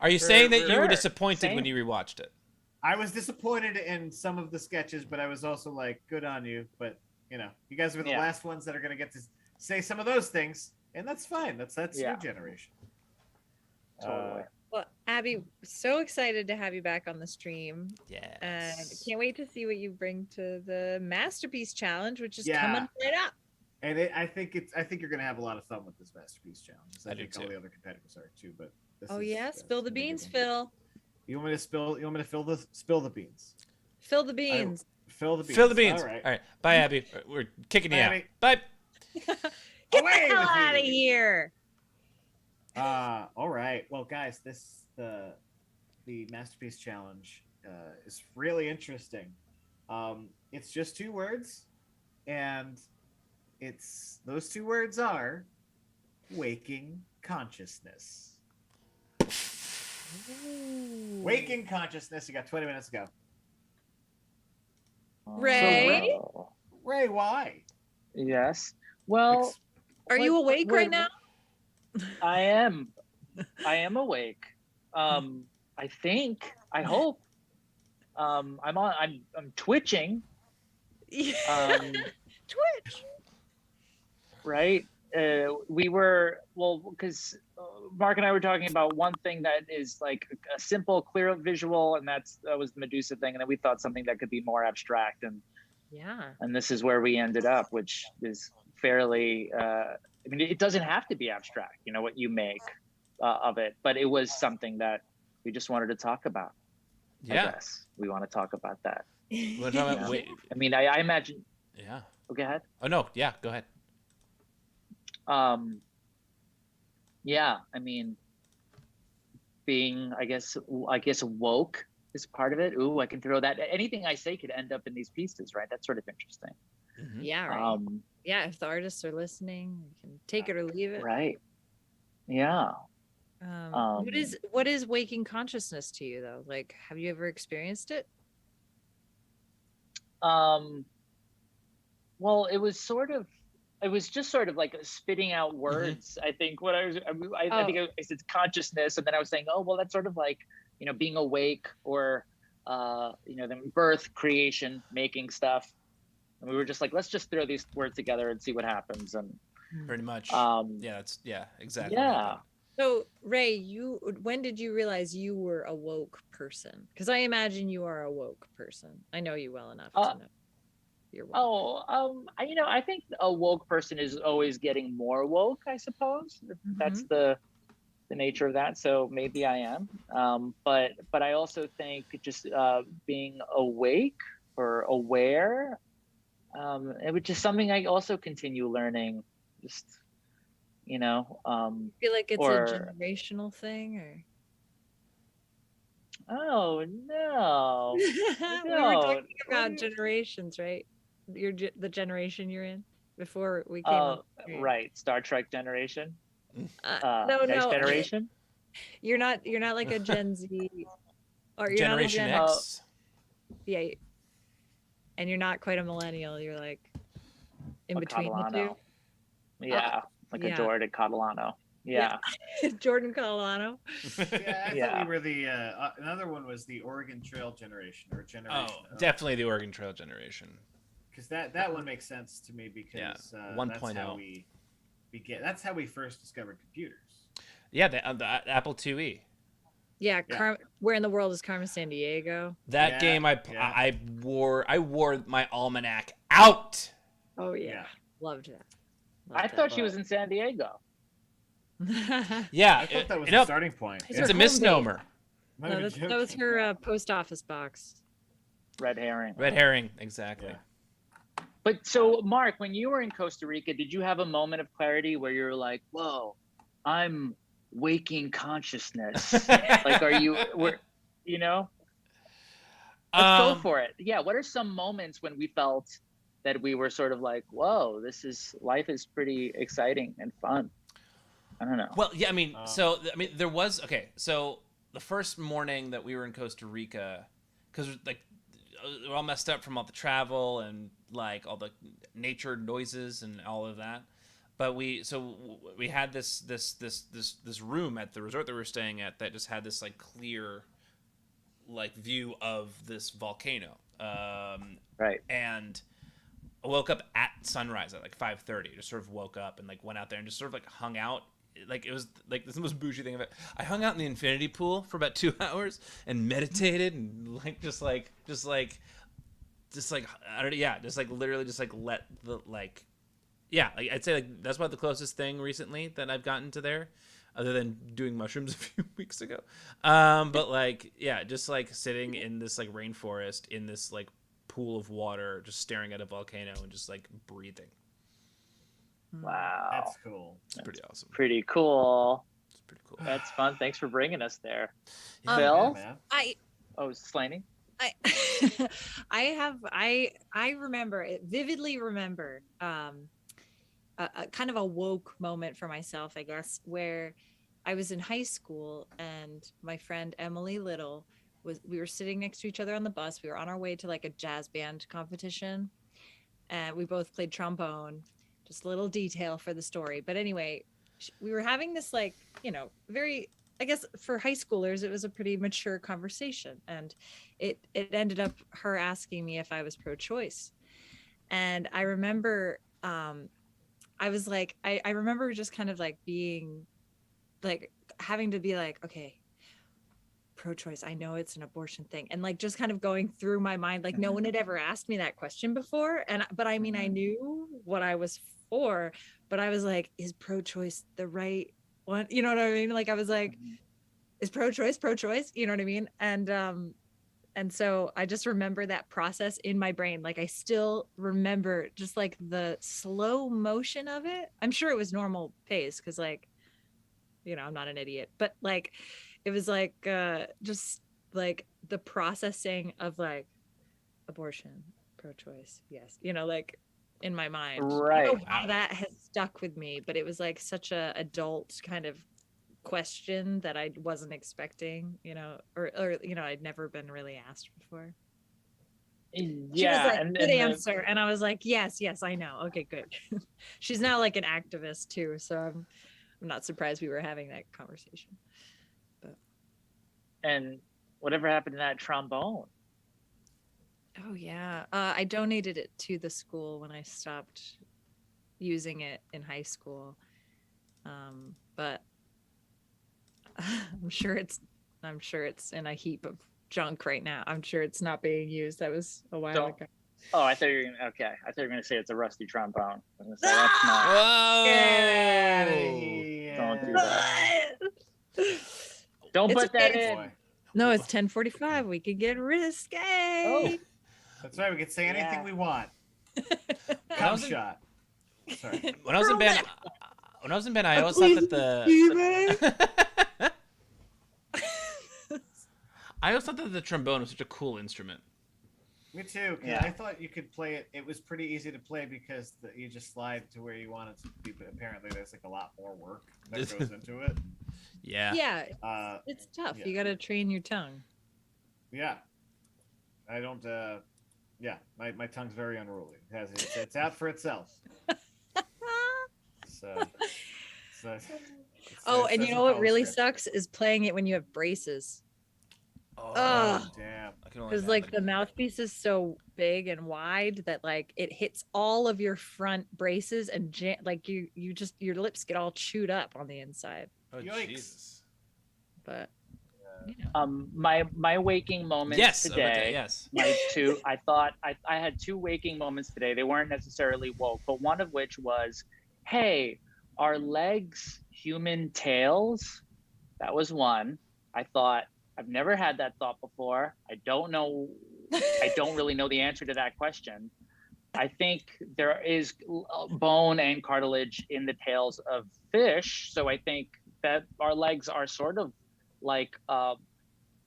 Are you saying that you were Sure. disappointed when Same. you rewatched it? I was disappointed in some of the sketches, but I was also like, good on you. But you guys were the Yeah. last ones that are going to get to say some of those things, and that's fine. That's Yeah. your generation. Totally. Well, Abby, so excited to have you back on the stream. Yeah. And can't wait to see what you bring to the Masterpiece Challenge, which is Yeah. coming right up. And I think you're going to have a lot of fun with this masterpiece challenge. I do think all too. the other competitors are too. But this Oh is, yeah, it's spill the gonna be a good beans, one. Phil. You want me to spill the beans? Fill the beans. Fill the beans. Fill the beans. All right. All right. Bye, Abby. We're kicking you Bye, out. Abby. Bye. Get Away the hell with out of you. here. All right. Well, guys, the masterpiece challenge is really interesting. It's just 2 words, and those 2 words are waking consciousness. Waking consciousness. You got 20 minutes to go. Ray? So, Ray, why? yes. Well, Are you What- awake what- right now? I am awake. I think. I hope. I'm twitching. Twitch. Right. We were because Mark and I were talking about one thing that is like a simple, clear visual, and that was the Medusa thing, and then we thought something that could be more abstract, Yeah. and this is where we ended up, which is fairly. I mean, it doesn't have to be abstract, what you make of it, but it was something that we just wanted to talk about. I Yeah. guess we want to talk about that. We're talking about, wait, I mean, I imagine. yeah. Oh, go ahead. Oh no. Yeah. Go ahead. Yeah, I mean, being, I guess woke is part of it. Ooh, I can throw that. Anything I say could end up in these pieces, right? That's sort of interesting. Mhm. Yeah, right. Yeah, if the artists are listening, you can take it or leave it. Right. Yeah. What is waking consciousness to you though? Like, have you ever experienced it? Well, it was just sort of like spitting out words. I think what I think I said consciousness, and then I was saying, oh, well, that's sort of like, being awake, or, then birth, creation, making stuff. And we were just like, let's just throw these words together and see what happens. And Pretty much. Exactly. yeah. So Ray, when did you realize you were a woke person? Because I imagine you are a woke person. I know you well enough to know you're woke. I think a woke person is always getting more woke, I suppose. That's the nature of that. So maybe I am. But I also think just being awake or aware, which is something I also continue learning. Just feel like it's a generational thing, or oh no, we were talking about generations, right? The generation you're in before we came on. Right, Star Trek generation. No, Next generation. You're not like a Gen Z, or you're Generation not a X. Yeah, and you're not quite a millennial. You're like in between the two. Yeah, a Jordan Catalano. Yeah. Jordan Catalano. Yeah, I thought we were the another one was the Oregon Trail generation or generation. Oh, definitely the Oregon Trail generation. Because that one makes sense to me because 1.0. That's how we first discovered computers. Yeah, the Apple IIe. Yeah, where in the world is Carmen Sandiego? That game I wore my almanac out. Oh yeah. Loved that. I thought she was in San Diego. Yeah, I thought that was the starting point. It's a misnomer. No, that was her post office box. Red herring. Red herring, exactly. Yeah. But so, Mark, when you were in Costa Rica, did you have a moment of clarity where you're like, "Whoa, I'm waking consciousness"? Like, are you? Let's go for it. Yeah. What are some moments when we felt that we were sort of like, "Whoa, life is pretty exciting and fun"? I don't know. Well, yeah, there was so the first morning that we were in Costa Rica, because like we're all messed up from all the travel and like all the nature noises and all of that. But we had this room at the resort that we were staying at that just had this like clear like view of this volcano. Right. And I woke up at sunrise at like 5:30. Just sort of woke up and like went out there and just sort of like hung out. Like it was like this is the most bougie thing of it. I hung out in the infinity pool for about 2 hours and meditated and like just like I don't know, yeah, just like literally just like let the like yeah, like I'd say like that's about the closest thing recently that I've gotten to there, other than doing mushrooms a few weeks ago. But like yeah, just like sitting in this like rainforest in this like pool of water, just staring at a volcano and just like breathing. Wow, that's cool. It's pretty awesome. Pretty cool. It's pretty cool. That's fun. Thanks for bringing us there. Yeah, Phil? I vividly remember a kind of a woke moment for myself, I guess, where I was in high school and my friend Emily Little we were sitting next to each other on the bus. We were on our way to like a jazz band competition and we both played trombone. Just a little detail for the story. But anyway, we were having this like, very, I guess for high schoolers, it was a pretty mature conversation. And it ended up her asking me if I was pro-choice. And I remember, I was like, I remember just kind of like being like, having to be like, okay, pro-choice, I know it's an abortion thing. And like, just kind of going through my mind, like no one had ever asked me that question before. But I mean, I knew what I was for, but I was like, is pro-choice the right one? You know what I mean? Like I was like, is pro-choice, you know what I mean? And so I just remember that process in my brain. Like I still remember just like the slow motion of it. I'm sure it was normal pace because like, I'm not an idiot, but like it was like just like the processing of like abortion, pro-choice, yes, like in my mind. Right. I don't know how that has stuck with me, but it was like such a adult kind of question that I wasn't expecting, or I'd never been really asked before. Yeah, she was like, good answer, and I was like, yes, I know. Okay, good. She's now like an activist too, so I'm not surprised we were having that conversation. But and whatever happened to that trombone? Oh yeah. I donated it to the school when I stopped using it in high school. But I'm sure it's in a heap of junk right now. I'm sure it's not being used. That was a while ago. Oh, I thought you were gonna. Okay, I thought you were gonna say it's a rusty trombone. I was gonna say that's not. Whoa! Don't do that. Don't It's put that okay. in. Boy. No, it's 10:45. We could get risque. Oh. That's right. We can say anything Yeah. we want. I Cum was in- shot. Sorry. When I was in band, I always thought that the trombone was such a cool instrument. Me too. 'Cause Yeah. I thought you could play it. It was pretty easy to play because you just slide to where you want it to be. But apparently, there's like a lot more work that goes into it. Yeah. Yeah, it's tough. yeah. You got to train your tongue. Yeah. I don't. Yeah. My tongue's very unruly. It's out for itself. So. Oh, and you doesn't know what follow really script. sucks is playing it when you have braces. Oh, Ugh. Damn. I can only Because like the mouthpiece is so big and wide that like it hits all of your front braces and like you just your lips get all chewed up on the inside. Oh, Yikes. Jesus. But you know. My waking moments Yes. today. Yes. My two. I thought I had two waking moments today. They weren't necessarily woke, but one of which was, hey, are legs human tails? That was one. I thought, I've never had that thought before. I don't really know the answer to that question. I think there is bone and cartilage in the tails of fish, so I think that our legs are sort of like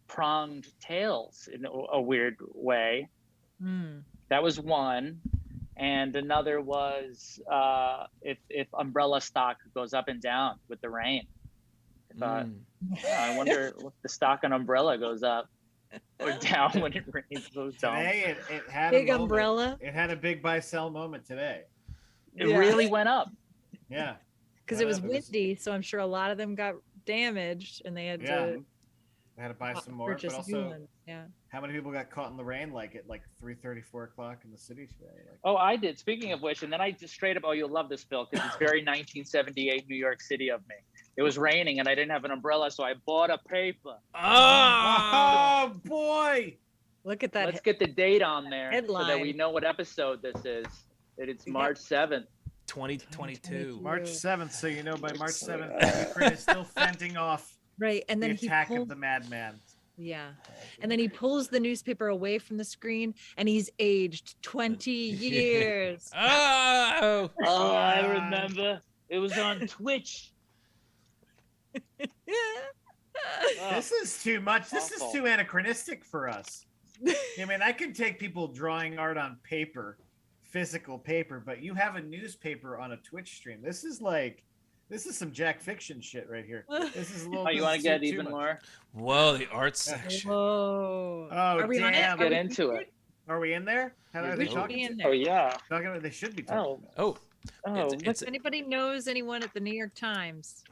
pronged tails in a weird way. That was one. And another was if umbrella stock goes up and down with the rain. I thought, I wonder if the stock on umbrella goes up or down when it rains. Goes down. Today it had Big a moment. umbrella. It had a big buy sell moment today. It really went up. Yeah. Because it was Whatever. windy, so I'm sure a lot of them got damaged and they had Yeah. to I had to buy some more, but purchase new also ones. Yeah. how many people got caught in the rain like at like 3:30, 4 o'clock in the city today? Like, Oh, I did. Speaking of which, and then I just straight up, oh, you'll love this, Phil, because it's very 1978 New York City of me. It was raining and I didn't have an umbrella, so I bought a paper. oh boy! Look at that. Let's get the date on there so that we Headline. know what episode this is. That it's We got- March 7th. 2022. March 7th, so you know by March 7th, Ukraine is still fending off Right. And the then he attack pulled, of the madman. yeah. And then he pulls the newspaper away from the screen and he's aged 20 years. Oh. Oh, I remember. It was on Twitch. Oh, This is too much. This is Awful. too anachronistic for us. I mean, I can take people drawing art on paper, physical paper, but you have a newspaper on a Twitch stream. This is some Jack Fiction shit right here. This is a little. oh, you this want is to get too even much. more? Whoa, the art section. Whoa. Oh, Are we on it? damn. Are Get we into featured? it. Are we in there? How are We they should talking? be in Oh there. yeah. Talking about, they should be talking. Oh, about. Oh. oh. It's If anybody knows anyone at the New York Times.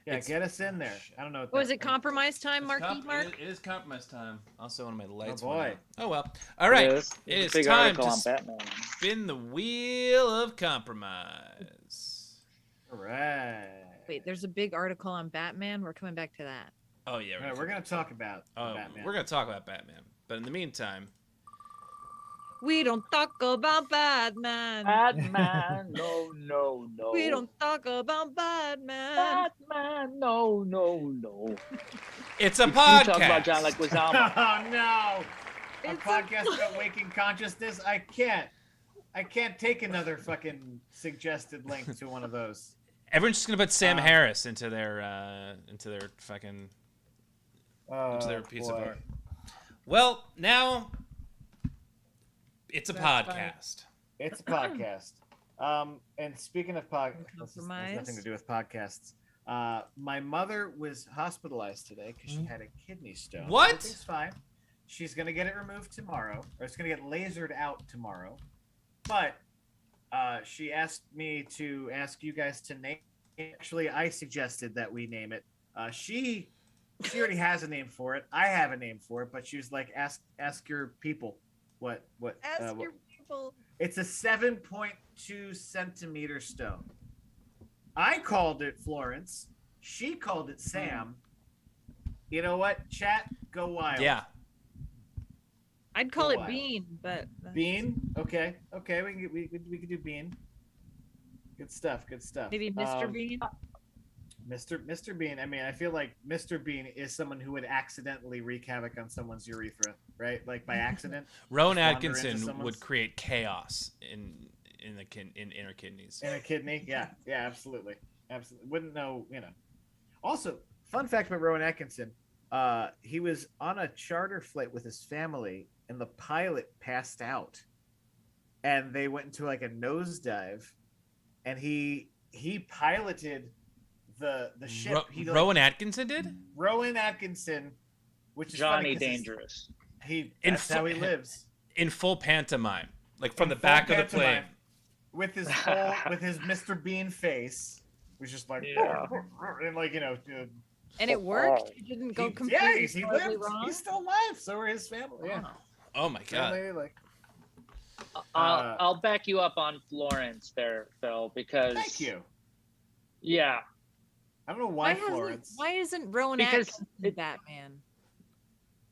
Yeah, it's- get us in there. I don't know. What Oh, is that it means. compromise time, Marky Mark? It is compromise time. Also, one of my lights. boy. went out. Oh well. All right. It is. It There's a is big time article to on Batman. spin the wheel of compromise. All right. Wait, there's a big article on Batman. We're coming back to that. Oh yeah. All right, we're gonna talk about Batman. We're gonna talk about Batman, but in the meantime, We don't talk about Batman. Batman, no, no, no. We don't talk about Batman. Batman, no, no, no. it's a You podcast. talk about John Leguizamo. Oh no! A It's podcast about waking consciousness. I can't take another fucking suggested link to one of those. Everyone's just gonna put Sam Harris into their fucking into their piece of boy. art. Well, now it's a That's podcast. It's a podcast. And speaking of podcasts, this has Compromise. nothing to do with podcasts. My mother was hospitalized today because she had a kidney stone. What? Everything's fine. She's gonna get it removed tomorrow, or it's gonna get lasered out tomorrow. But she asked me to ask you guys to name. Actually, I suggested that we name it. She already has a name for it. I have a name for it, but she was like, ask your people. What? Ask what- your people. It's a 7.2 centimeter stone. I called it Florence. She called it Sam. You know what? Chat, go wild. Yeah. I'd call Go it wild. Bean, but Bean. Okay. We could do Bean. Good stuff. Good stuff. maybe Mr. Bean. Mr. Bean. I mean, I feel like Mr. Bean is someone who would accidentally wreak havoc on someone's urethra, right? Like by accident. Rowan Just wander into Atkinson someone's- would create chaos in inner kidneys. In a kidney. Yeah. Yeah. Absolutely. Absolutely. Wouldn't know. You know. Also, fun fact about Rowan Atkinson. He was on a charter flight with his family, and the pilot passed out, and they went into like a nosedive, and he piloted the ship. Rowan Atkinson did? Rowan Atkinson, which is Johnny funny 'cause Dangerous. that's how he lives. In full pantomime. Like from the In back full of the plane. pantomime, with his whole, with his Mr. Bean face, was just like Yeah. and like And it worked. You didn't go completely he horribly lived. wrong. He's still alive. So are his family. Yeah, Oh my god. family, like. I'll back you up on Florence there, Phil, because Thank you. Yeah, I don't know why Why Florence. Why isn't Rowan Because Atkinson it- Batman?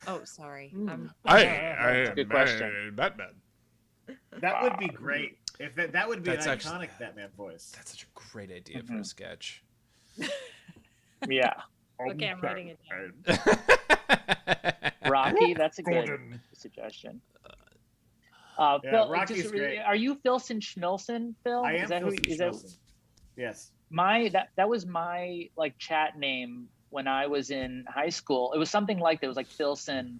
Oh, sorry. Hmm. Good question. Batman. That would be great. If that would be That's an actually- iconic Batman voice. That's such a great idea for a sketch. yeah. Okay, I'm writing it down. Rocky, that's a good Golden. suggestion. Yeah, Phil, Rocky's just, great. are you Philson Schmilson, Phil? I am Is that Philson is that Schmilson. Yes. that was my like chat name when I was in high school. It was something like that. It was like Philson,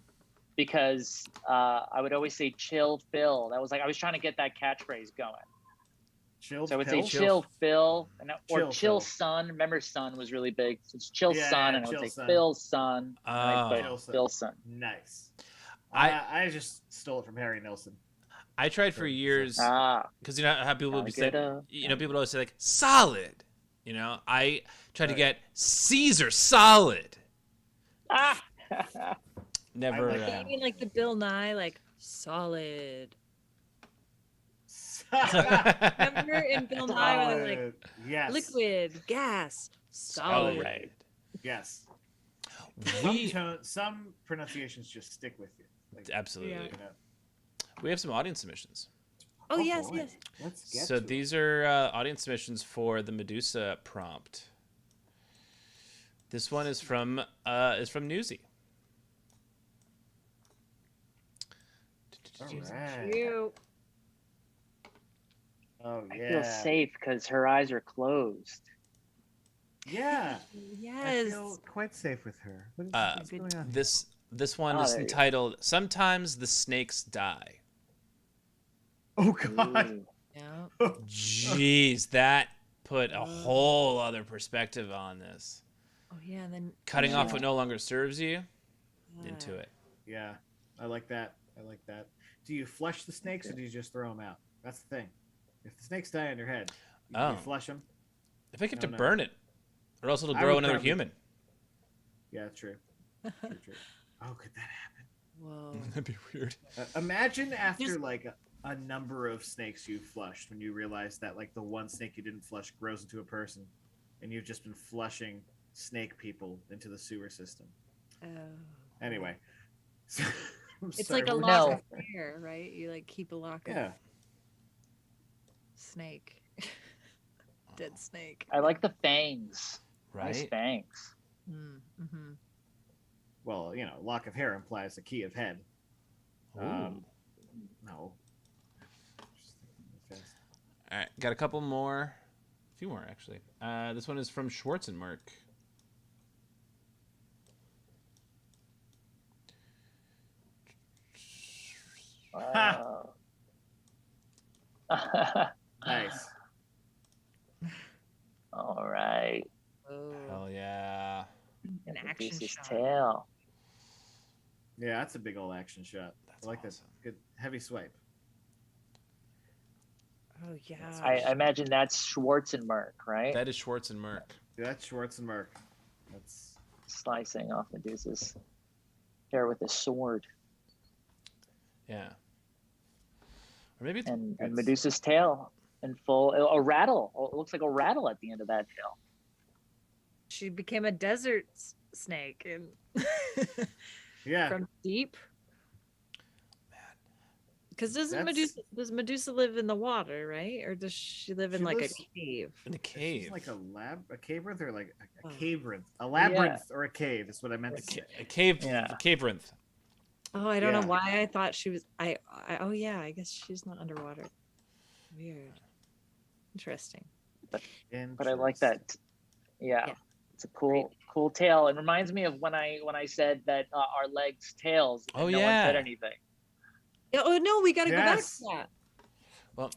because I would always say "chill Phil." That was like I was trying to get that catchphrase going. Chilled So I would pill? say "chill Phil" or Chill "chill Phil. son." Remember, son was really big. So it's "chill Yeah, son," yeah, and I would chill say son. "Phil's son." And Oh. I Chill put son. "Phil son." Nice. I- I just stole it from Harry Nilsson. I tried for years Ah, because you know how people would gotta be saying, get a- you know, people always say like solid. You know, I tried to get Caesar solid. ah. Never. I like You mean like the Bill Nye, like solid? Remember in Bill Nye, where they're like Yes. liquid, gas, solid. Right. Yes. We Some pronunciations just stick with you. Like, absolutely. Yeah. you know. We have some audience submissions. Oh yes, boy. yes. Let's get So to these it. are audience submissions for the Medusa prompt. This one is from Newsy. All right. Cute. Oh I yeah. feel safe because her eyes are closed. Yeah. I Yes. feel quite safe with her. What's Good. going on? This one Oh, is there you go. entitled "Sometimes the Snakes Die." Oh God. Ooh. Yeah. Jeez, that put a whole other perspective on this. Oh yeah, and then Cutting off what no longer serves you uh, into it. Yeah. I like that. I like that. Do you flush the snakes or do you just throw them out? That's the thing. If the snakes die on your head, you Oh. flush them. I think you have to No. burn it, or else it'll I grow would another probably- human. Yeah, true. True. Oh, could that happen? Whoa. That'd be weird. Imagine after Just- like a number of snakes you flushed when you realize that like the one snake you didn't flush grows into a person, and you've just been flushing snake people into the sewer system. Oh. Anyway, I'm It's sorry, like a we're- lock No. of hair, right? You like keep a lock of Yeah. snake. Dead snake. I like the fangs. Nice Right? fangs. Mm-hmm. Well, you know, lock of hair implies a key of head. Ooh. No. Just thinking fast. All right, got a couple more. A few more, actually. This one is from Schwarzenmerk. Nice. All right. Oh, Hell yeah. an action Medusa's shot. tail. Yeah, that's a big old action shot. That's I like awesome. that. Good heavy swipe. Oh yeah. I imagine that's Schwarzenmerk, right? That is Schwarzenmerk. Yeah, that's Schwarzenmerk. That's Slicing off Medusa's hair with a sword. Yeah. Or maybe it's, and It's- Medusa's tail in full a rattle. It looks like a rattle at the end of that tail. She became a desert snake and Yeah. from deep. Because That's- does Medusa live in the water, right? Or does she live in She like lives- a cave? in a She's cave. like a caverth or like a Oh. caverth. A labyrinth or a cave is what I meant to say. A cave, Yeah. caverynth. Oh, I don't Yeah. know why I thought she was. Oh yeah, I guess she's not underwater. Weird. Interesting. But I like that. Yeah, Yeah. it's a cool tail. It reminds me of when I said that our legs tails. And Oh, no one yeah. said anything. Yeah, oh no, we got to go back Yes. to that. Well,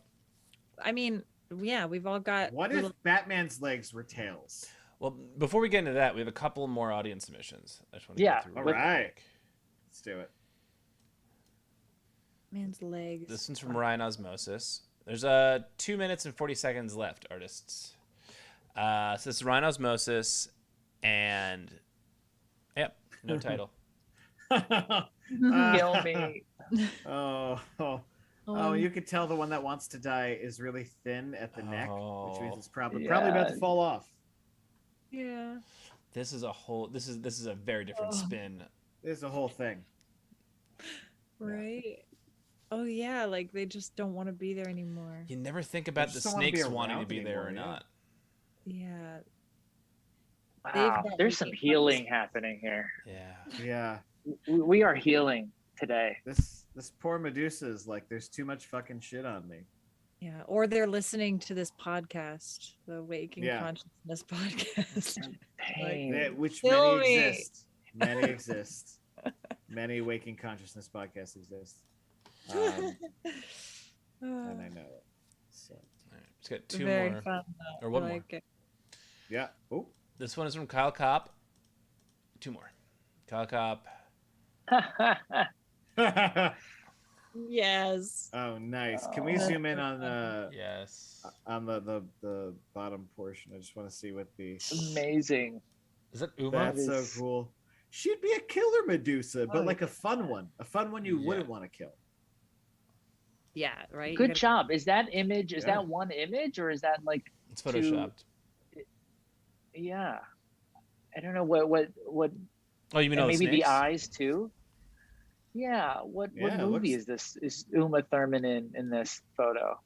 I mean, yeah, we've all got. What little- if Batman's legs were tails? well, before we get into that, we have a couple more audience submissions. I just want to Yeah, go through. All real right. quick. Let's do it. man's legs? This one's from Ryan Osmosis. There's 2 minutes and 40 seconds left, artists. So this is Ryan Osmosis, and yep, no title. Kill me. Oh, you could tell the one that wants to die is really thin at the neck, which means Oh. it's probably about to Yeah. fall off. Yeah. This is a whole. This is a very different Oh. spin. There's a whole thing. Right. Oh yeah, like they just don't want to be there anymore. You never think about the just don't wanna be snakes wanting to around be there or anymore, yeah. not. Yeah. Wow, got there's some really healing happening here. Yeah. Yeah. We are healing today. This poor Medusa is like, there's too much fucking shit on me. Yeah. Or they're listening to this podcast, the Waking Yeah. Consciousness podcast. Pain. Which Kill many me. exist. Many exist. Many waking consciousness podcasts exist. And I know it. So All right, just got two Very more. fun. Though. Or one I more. like it. yeah. Oh. This one is from Kyle Kopp. Two more. Kyle Kopp. Yes. Oh, nice. Can we Oh. zoom in on Yes. the bottom portion? I just want to see what the. Amazing. Is that Uma? That's so is- cool. She'd be a killer Medusa, but Oh, like a fun one you Yeah. wouldn't want to kill. Yeah. Right. You Good gotta- job. Is that image? Is Yeah. that one image or is that like? It's photoshopped. Yeah. I don't know what. Oh, you mean And all the maybe the snakes? eyes too. Yeah. What Yeah, it movie looks- is this? Is Uma Thurman in this photo?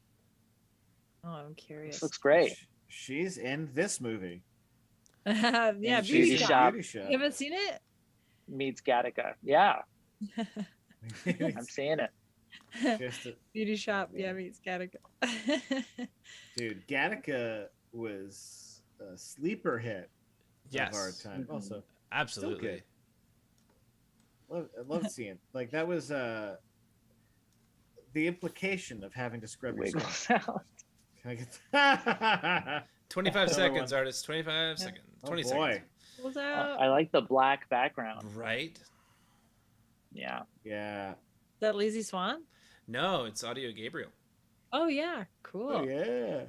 Oh, I'm curious. This looks great. She's in this movie. Yeah. And Beauty she's in Beauty shop. Shop. Beauty Shop. You haven't seen it? Meets Gattaca. Yeah, I'm seeing it. Just a- Beauty shop. Yeah, meets Gattaca. dude, Gattaca was a sleeper hit Yes. of our time. Mhm. Also, Absolutely. good. I love seeing like that was the implication of having to scrub your Wiggle skin. sound. Can I get that? 25 Another seconds, one. artist. 25 seconds. Oh 20 boy. seconds. What's out? I like the black background. Right? Yeah. Yeah. Is that Lazy Swan? No, it's Audio Gabriel. Oh yeah. Cool. Oh yeah.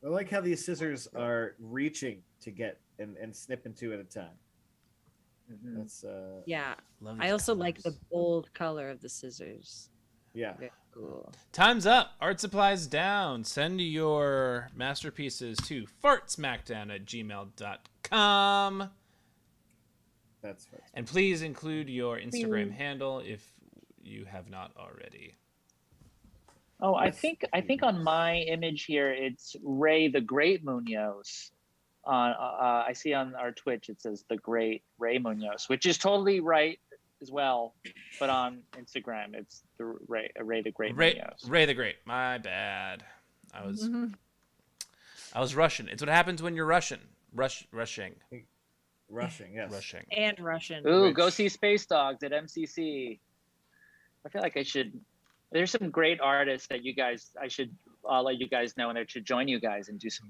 I like how these scissors are reaching to get and snipping two at a time. Mhm. That's Yeah. Love I these also like the colors. bold color of the scissors. yeah. Very cool. Time's up. Art supplies down. Send your masterpieces to fartsmackdown@gmail.com. That's right. And please include your Instagram handle if you have not already. Oh, I Yes. think on my image here it's Ray the Great Munoz. On I see on our Twitch it says the Great Ray Munoz, which is totally right as well. But on Instagram it's the Ray the Great Munoz. Ray the Great. My bad. I was Mhm. Russian. It's what happens when you're Russian. Rushing. Rushing, yes. Rushing. And Russian. Ooh, go Which- see Space Dogs at MCC. I feel like I should. There's some great artists that I should let you guys know, and I should join you guys and do some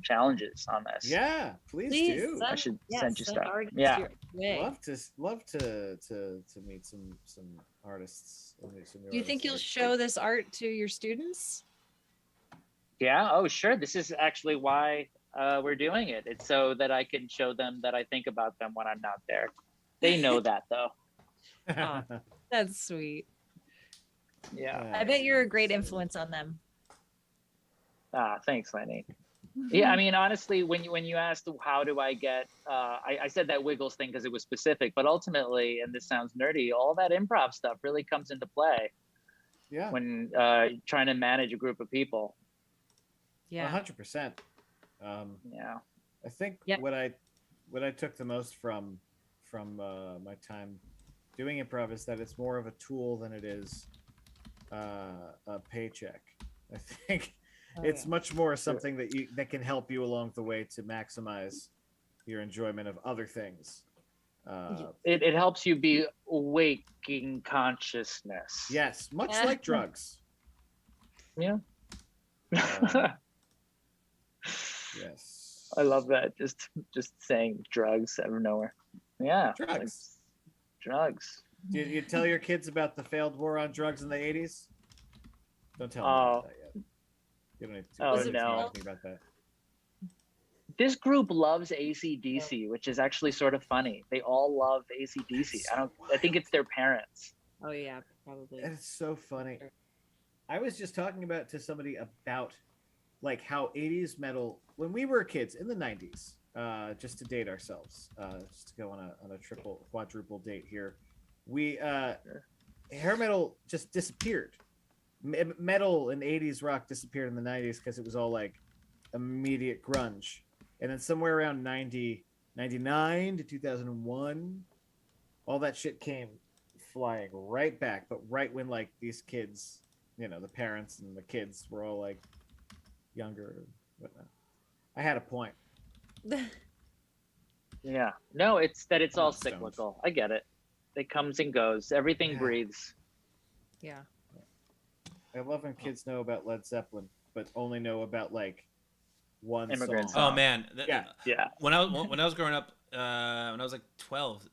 challenges on this. Yeah, please, Please do. I should send you stuff. artists Yeah. your way. Love to meet some artists. Do you think you'll show this art to your students? Yeah. Oh, sure. This is actually why we're doing it. It's so that I can show them that I think about them when I'm not there. They know that though. That's sweet. Yeah. I bet you're a great influence on them. Thanks, Lenny. Yeah, I mean, honestly, when you asked how do I get, I said that Wiggles thing because it was specific, but ultimately, and this sounds nerdy, all that improv stuff really comes into play Yeah. when trying to manage a group of people. Yeah. 100%. Yeah. I think Yep. what I took the most from my time doing improv is that it's more of a tool than it is a paycheck. I think it's much more something that can help you along the way to maximize your enjoyment of other things. It helps you be waking consciousness. Yes, much like drugs. Yeah. Yes. I love that. Just saying drugs out of nowhere. Yeah. Drugs. Like, drugs. Do you tell your kids about the failed war on drugs in the 80s? Don't tell them about that yet. You don't need to. Oh, don't need to no. say anything about that. This group loves AC/DC, which is actually sort of funny. They all love AC/DC. I think it's their parents. Oh yeah, probably. It's so funny. I was just talking to somebody about like how 80s metal when we were kids in the 90s, just to date ourselves, just to go on a quadruple date here. We hair metal just disappeared. Metal and 80s rock disappeared in the 90s because it was all like immediate grunge. And then somewhere around 99 to 2001, all that shit came flying right back. But right when like these kids, the parents and the kids were all like younger and whatnot. I had a point. Yeah. No, it's all Stoned. cyclical. I get it. It comes and goes. Everything breathes. Yeah. I love when kids know about Led Zeppelin, but only know about like one Immigrant song. Oh man, Yeah. When I was growing up, when I was like 12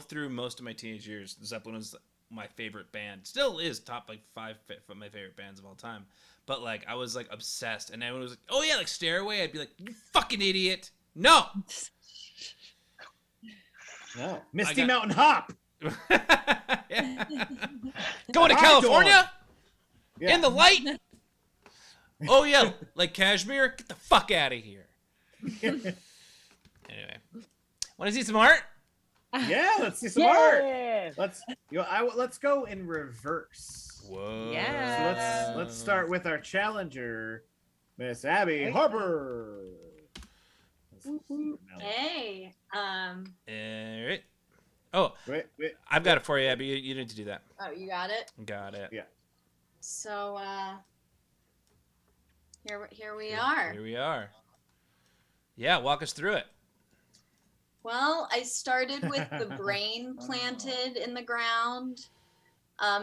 through most of my teenage years, Zeppelin was my favorite band. Still is top like 5 of my favorite bands of all time. But like I was like obsessed, and everyone was like, "Oh yeah, like Stairway." I'd be like, "You fucking idiot! No, No, Misty Mountain Hop. Yeah. Going to California Yeah. in the light." Oh yeah, like Kashmir. Get the fuck out of here. Anyway, want to see some art? Yeah, let's see some art. Yeah. Let's go in reverse. Whoa. Yeah. So let's start with our challenger, Miss Abby Harper. Hey. All right. Oh, Wait. I've got it for you, Abby. You need to do that. Oh, you got it. Got it. Yeah. So here we are. Here we are. Yeah, walk us through it. Well, I started with the brain planted in the ground,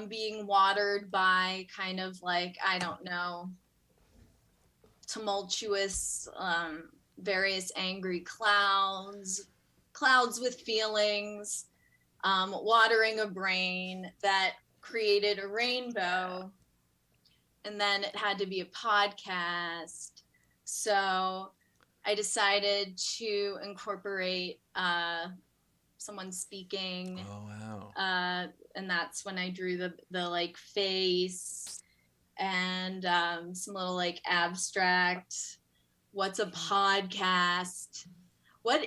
being watered by kind of like, I don't know, tumultuous, various angry clouds with feelings, watering a brain that created a rainbow. And then it had to be a podcast. So I decided to incorporate someone speaking. Oh wow. And that's when I drew the like face and some little like abstract. What's a podcast? What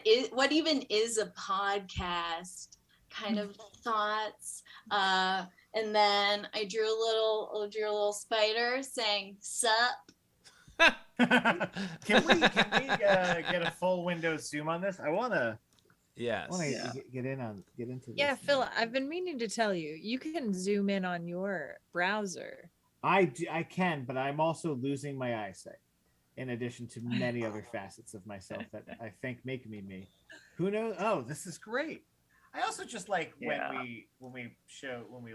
even is a podcast? Kind of thoughts. And then I drew a little spider saying "sup." Can we get a full Windows zoom on this? I wanna Yes. get into this. Yeah, Phil, I've been meaning to tell you, you can zoom in on your browser. I can, but I'm also losing my eyesight. In addition to many other facets of myself that I think make me. Who knows? Oh, this is great. I also just like when we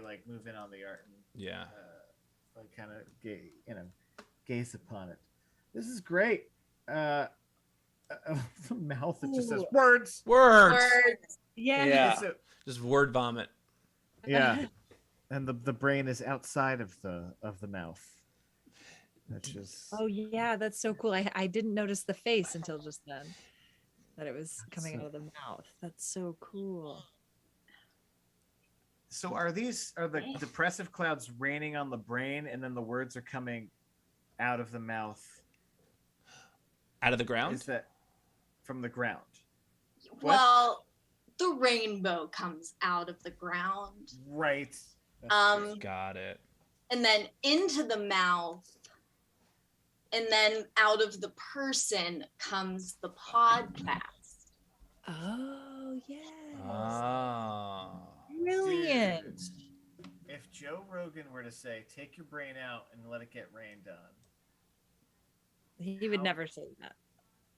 like move in on the art and like kind of gaze upon it. This is great. The mouth that just says words. Yeah. Just word vomit. Yeah. And the brain is outside of the mouth. That's just Oh yeah, that's so cool. I didn't notice the face until just then. That it was coming out of the mouth. That's so cool. So are the depressive clouds raining on the brain, and then the words are coming out of the mouth? Out of the ground? Is that from the ground? What? Well, the rainbow comes out of the ground. Right. Got it. And then into the mouth. And then out of the person comes the podcast. Oh, yes. Oh. Brilliant. Dude, if Joe Rogan were to say, "Take your brain out and let it get rained on," He would never say that.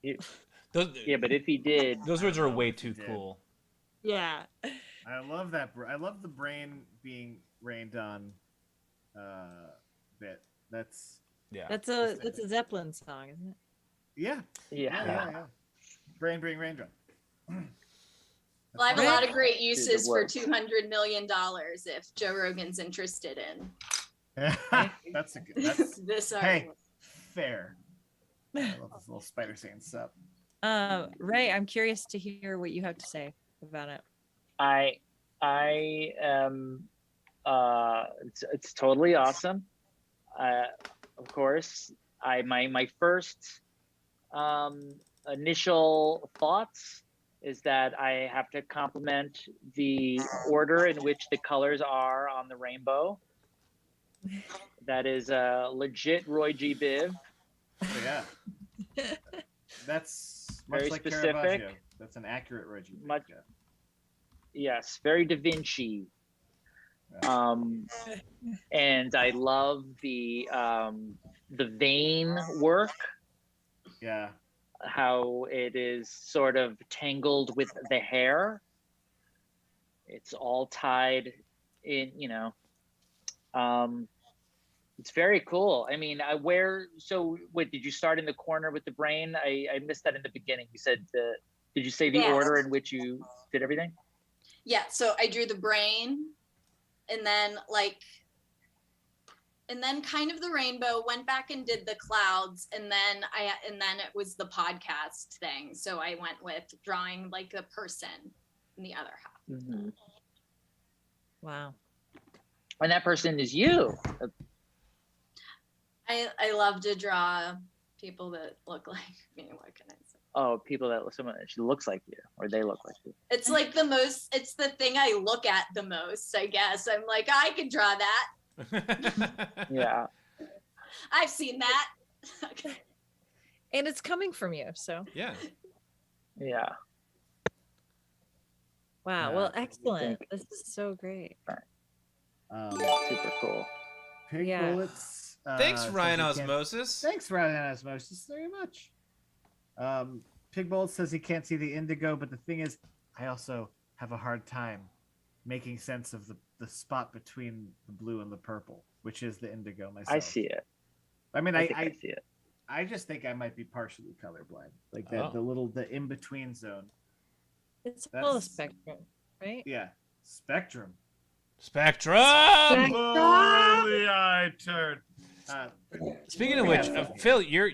Yeah, but if he did, Those words are way if he too did. cool. Yeah. I love that. I love the brain being rained on. Bit. That's That's a Zeppelin song, isn't it? yeah. yeah. Brain being rained on. Well, I have a lot of great Dude, it uses for works. $200 million if Joe Rogan's interested in That's a good. That's this hey, article. fair. I love this little spider saying sup. Ray, I'm curious to hear what you have to say about it. I am. It's totally awesome. Of course, my first initial thoughts is that I have to compliment the order in which the colors are on the rainbow. That is a legit Roy G. Biv. So, yeah. That's much Very like specific. Caravaggio. That's an accurate Reggie. Much- Yeah. Yes, very Da Vinci. And I love the vein work, Yeah. how it is sort of tangled with the hair. It's all tied in, it's very cool. I mean, wait, did you start in the corner with the brain? I missed that in the beginning. You said, did you say the Yes. order in which you did everything? Yeah, so I drew the brain and then kind of the rainbow, went back and did the clouds, and then it was the podcast thing. So I went with drawing like a person in the other half. Mm-hmm. Wow. And that person is you. I love to draw people that look like me. What can I say? Oh, people that someone she looks like you, or they look like you. It's like it's the thing I look at the most, I guess. I'm like, I could draw that. Yeah. I've seen that. And it's coming from you, so Yeah. Yeah. wow. Yeah, Well, I excellent. think- This is so great. Super cool. Pig Yeah. bullets. Thanks, says Ryan he can't- Osmosis. Thanks, Ryan Osmosis, very much. Pig Bullet says he can't see the indigo, but the thing is, I also have a hard time making sense of the spot between the blue and the purple, which is the indigo myself. I see it. I mean, I think I see it. I just think I might be partially colorblind, like Oh. the in between zone. It's a full That's- spectrum, right? Yeah, spectrum. Spectrum. Slowly I turn. Speaking of which, Phil, your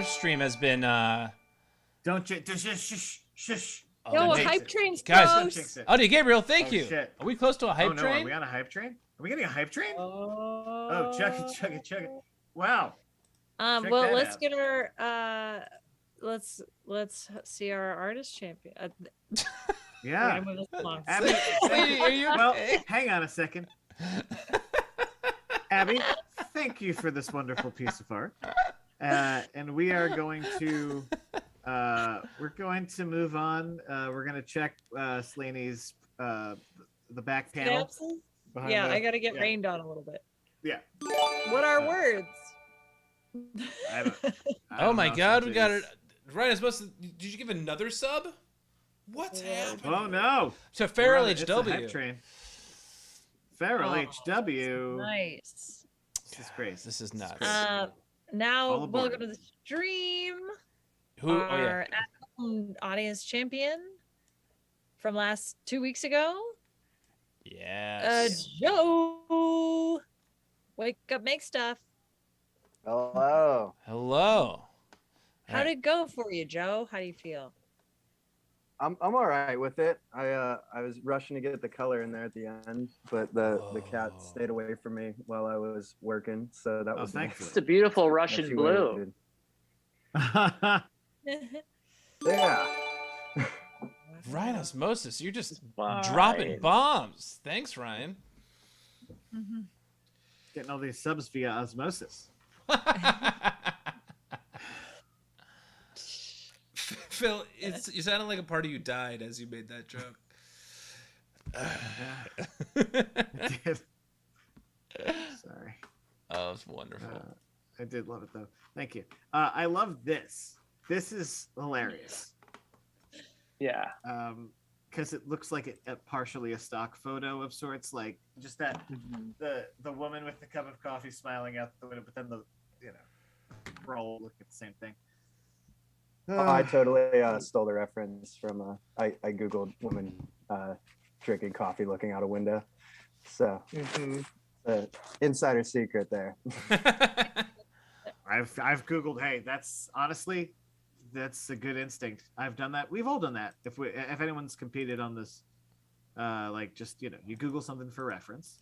stream has been Don't you shush shush. oh, Yo, wait. hype train's Guys, Don't close. jinx it. Oh, Gabriel, thank Oh, you. shit. Are we close to a hype Oh no, train? are we on a hype train? Are we getting a hype train? Oh, chug it. Wow. Check well, that let's out. get our let's see our artist champion. We're Yeah. gonna move this along. Abby, Lady, are you well, okay? hang on a second. Abby, thank you for this wonderful piece of art. And we are going to move on. We're going to check Slaney's the back panel. Synapses? behind Yeah, the- I gotta get yeah. rained on a little bit. Yeah. What are Uh, words? I don't Oh know my if God, we something got is- it. Ryan, did you give another sub? What's happening? Oh no. To Feral It's a hype HW. train. Feral Oh, HW. Nice. This is crazy. This is nuts. Now All aboard. welcome to the stream. Who? Oh yeah. Our at-home audience champion from last 2 weeks ago, Yes. Joe. Wake up, make stuff. Hello. Hello. How did it go for you, Joe? How do you feel? I'm all right with it. I was rushing to get the color in there at the end, but the cat stayed away from me while I was working, so that was nice. It's a beautiful That Russian she blue. waited. Yeah. Ryan Osmosis, you're just Fine. dropping bombs. Thanks, Ryan. Getting all these subs via osmosis. Phil, you sounded like a part of you died as you made that joke. I did. Sorry. Oh, it's wonderful. I did love it though. Thank you. I love this. This is hilarious. Yeah. Because it looks like a partially a stock photo of sorts, like just that the woman with the cup of coffee smiling out the window, but then we're all looking at the same thing. I totally stole the reference from I googled woman drinking coffee looking out a window, so insider secret there. I've googled. Hey, that's honestly, that's a good instinct. I've done that. We've all done that. If anyone's competed on this, like just you Google something for reference,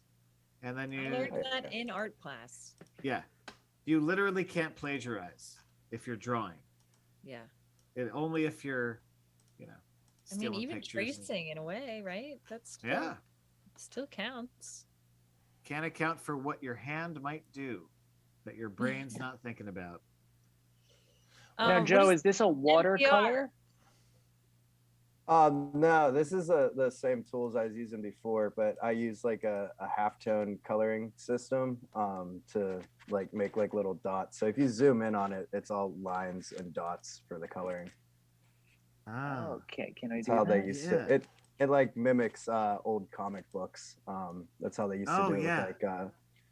and then you I learned that in art class. Yeah, you literally can't plagiarize if you're drawing. Yeah. Only if you're, I mean, stealing even pictures tracing in a way, right? That's still, yeah. still counts. Can't account for what your hand might do that your brain's not thinking about. Now, what Joe, is this a watercolor? No, this is the same tools I was using before, but I use like a halftone coloring system to like make like little dots. So if you zoom in on it, it's all lines and dots for the coloring. Okay, can I That's do how that? they used to. It like mimics old comic books. That's how they used to do it with like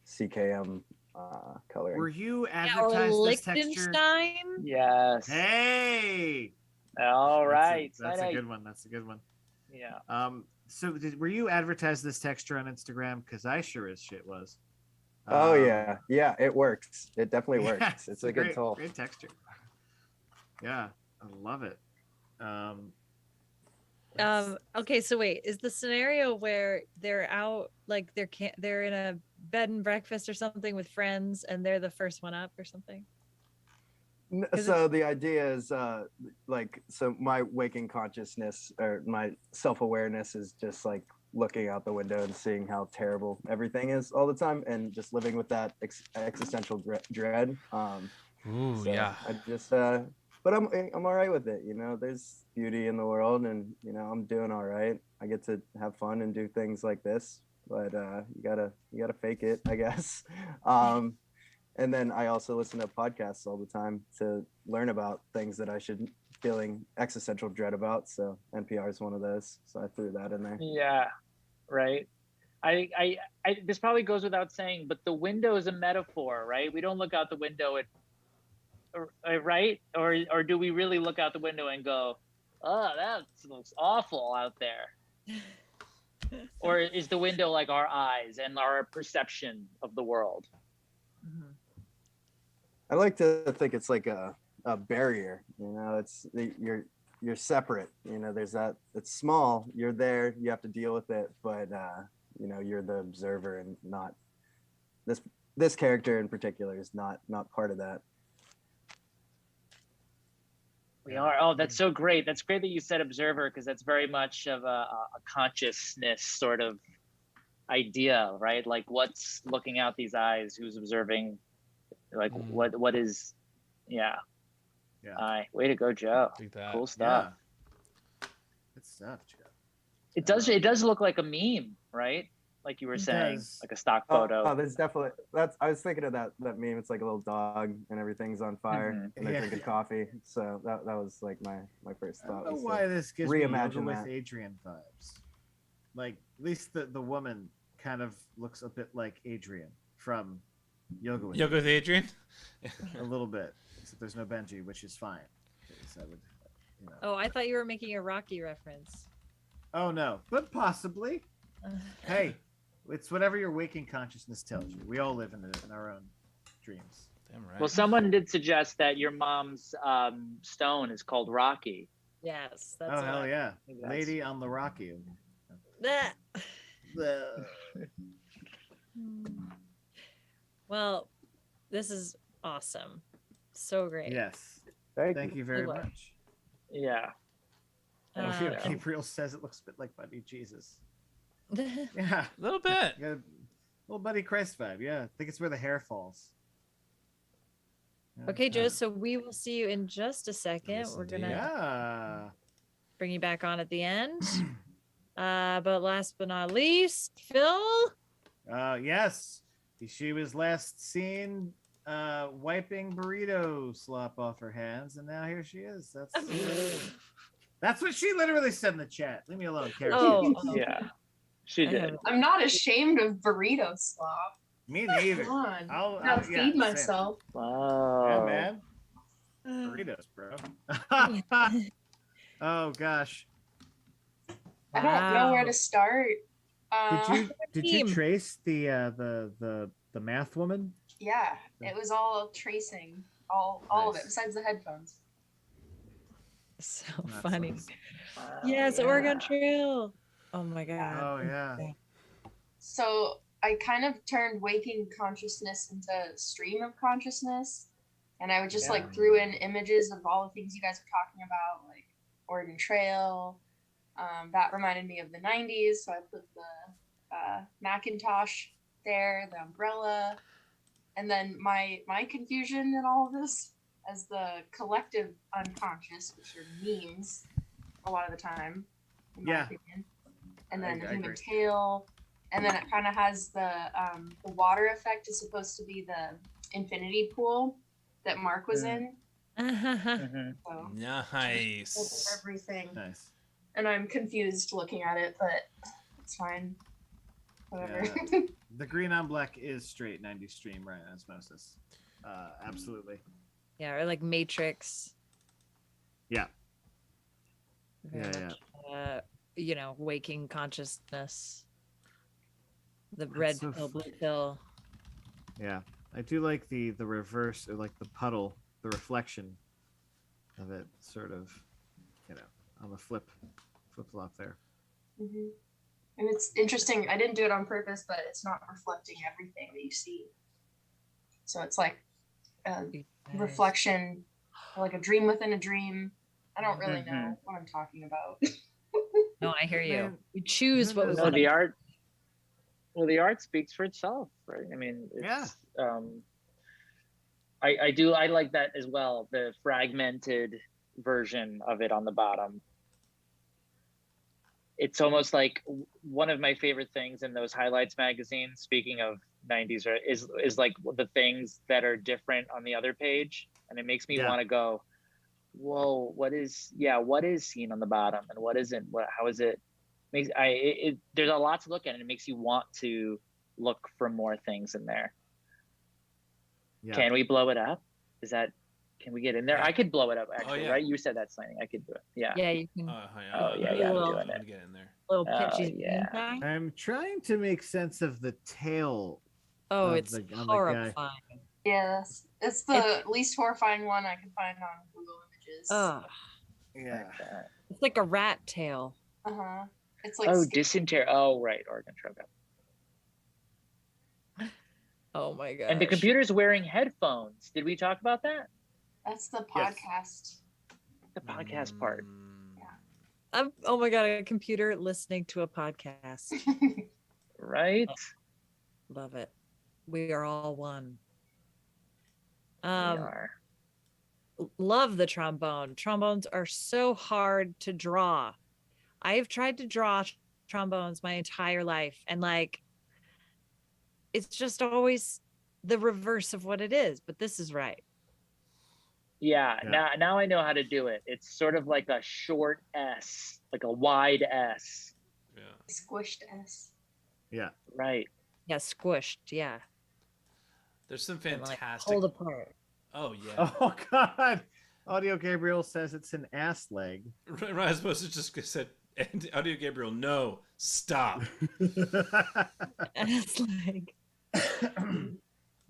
CKM coloring. Were you or advertised this texture? Liechtenstein? Yes. Hey. All right. That's a good one. That's a good one. Yeah. So were you advertised this texture on Instagram? Because I sure as shit was. Oh yeah, it works. It definitely works. Yeah, it's a good tool. Great texture. Yeah, I love it. Okay, so wait, is the scenario where they're out, like they're in a bed and breakfast or something with friends, and they're the first one up or something? So the idea is so my waking consciousness or my self-awareness is just like looking out the window and seeing how terrible everything is all the time and just living with that existential dread. Ooh, so yeah. I just but I'm all right with it. There's beauty in the world, and I'm doing all right. I get to have fun and do things like this, but you gotta fake it, I guess. And then I also listen to podcasts all the time to learn about things that I should feeling existential dread about. So NPR is one of those. So I threw that in there. Yeah, right. I this probably goes without saying, but the window is a metaphor, right? We don't look out the window right? Or do we really look out the window and go, oh, that looks awful out there? Or is the window like our eyes and our perception of the world? Mm-hmm. I like to think it's like a barrier. It's you're separate. There's that. It's small. You're there. You have to deal with it, but you're the observer and not this character in particular is not part of that. We are. Oh, that's so great. That's great that you said observer, because that's very much of a consciousness sort of idea, right? Like what's looking out these eyes, who's observing, like what is, yeah. Way to go, Joe. Cool stuff. Yeah. Good stuff, Joe. It does look like a meme, right? Like you were saying, like a stock photo. Oh, there's definitely I was thinking of that meme. It's like a little dog and everything's on fire and they're drinking coffee. So that was like my first thought. I don't know why this gives me Yoga with that. Adrian vibes. Like at least the woman kind of looks a bit like Adrian from Yoga with Adrian. A little bit. Except there's no Benji, which is fine. I would, Oh, I thought you were making a Rocky reference. Oh no, but possibly. Hey, it's whatever your waking consciousness tells you. We all live in our own dreams. Damn right. Well, someone did suggest that your mom's stone is called Rocky. Yes, that's Oh what hell I- yeah, Maybe that's- Lady on the Rocky. That- Well, this is awesome. So great. Yes, Thank thank you. you very Good work. much. Yeah. Oh, Um, Gabriel says it looks a bit like Buddy Jesus. Yeah, A little bit. got a little Buddy Christ vibe. Yeah, I think it's where the hair falls. Yeah, Okay, Joe, yeah. so we will see you in just a second. Yes, We're indeed. gonna Yeah. bring you back on at the end. But last but not least, Phil. Yes, she was last seen wiping burrito slop off her hands, and now here she is. That's what she literally said in the chat. Leave me alone, Karen. Oh, Yeah. She I did. haven't- I'm not ashamed of burrito slop. Me neither. Come on. I'll Gotta yeah, feed same. myself. Wow. Yeah, man. Burritos, bro. Oh gosh. I don't know where to start. Did Team. you trace the math woman? Yeah, it was all tracing, all of it, Nice. besides the headphones. So That's funny. awesome. Wow, Yes, yeah. Oregon Trail. Oh my god. Oh yeah. So I kind of turned waking consciousness into stream of consciousness, and I would just like threw in images of all the things you guys were talking about, like Oregon Trail. That reminded me of the 90s, so I put the Macintosh there, the umbrella, and then my confusion in all of this as the collective unconscious, which are memes a lot of the time, in my Yeah. opinion. And then I the human agree. tail, and then it kind of has the water effect is supposed to be the infinity pool that Mark was in. Mhm. So Nice. that's everything. Nice. And I'm confused looking at it, but it's fine. Whatever. The green on black is straight 90s stream, right? Osmosis. Absolutely. Yeah, or like Matrix. Yeah. Very Yeah, much, waking consciousness. The That's red so pill, blue funny. pill. Yeah. I do like the reverse, or like the puddle, the reflection of it, sort of, on the flip flop there. Mhm. And it's interesting. I didn't do it on purpose, but it's not reflecting everything that you see. So it's like a Nice. reflection, like a dream within a dream. I don't really know Mhm. what I'm talking about. No, I hear you. Man, We choose what we Munoz- No, want the to. art. Well, the art speaks for itself, right? I mean, Yeah. it's, I like that as well. The fragmented version of it on the bottom. It's almost like one of my favorite things in those highlights magazines. Speaking of 90s, right, is like the things that are different on the other page, and it makes me Yeah. want to go, whoa, what is seen on the bottom and what isn't? How is it? There's a lot to look at, and it makes you want to look for more things in there. Yeah. Can we blow it up? Can we get in there? Yeah. I could blow it up, actually, yeah. right? You said that, Signing. I could do it. Yeah. Yeah, you can. Oh Oh, yeah, I'm doing I'm it. gonna get in there. Little Oh, pitchy. yeah. I'm trying to make sense of the tail. Oh, Of it's the guy. horrifying. Yeah, it's the least horrifying one I could find on Google Images. Oh, Yeah. it's like a rat tail. Uh-huh. It's like Oh, scary. dysentery. Oh, right. Oregon Trail. Oh my god. And the computer's wearing headphones. Did we talk about that? That's the Yes. podcast. The podcast part. Oh my god, a computer listening to a podcast. Right? Love it. We are all one. We are. Love the trombone. Trombones are so hard to draw. I've tried to draw trombones my entire life, and like it's just always the reverse of what it is, but this is right. Yeah, Yeah. now I know how to do it. It's sort of like a short S, like a wide S. Yeah. Squished S. Yeah. Right. Yeah, squished. Yeah. There's some And, like, fantastic. pulled apart. Oh yeah. Oh God. Audio Gabriel says it's an ass leg. Right, I suppose it just said. And Audio Gabriel, no, stop. And it's like,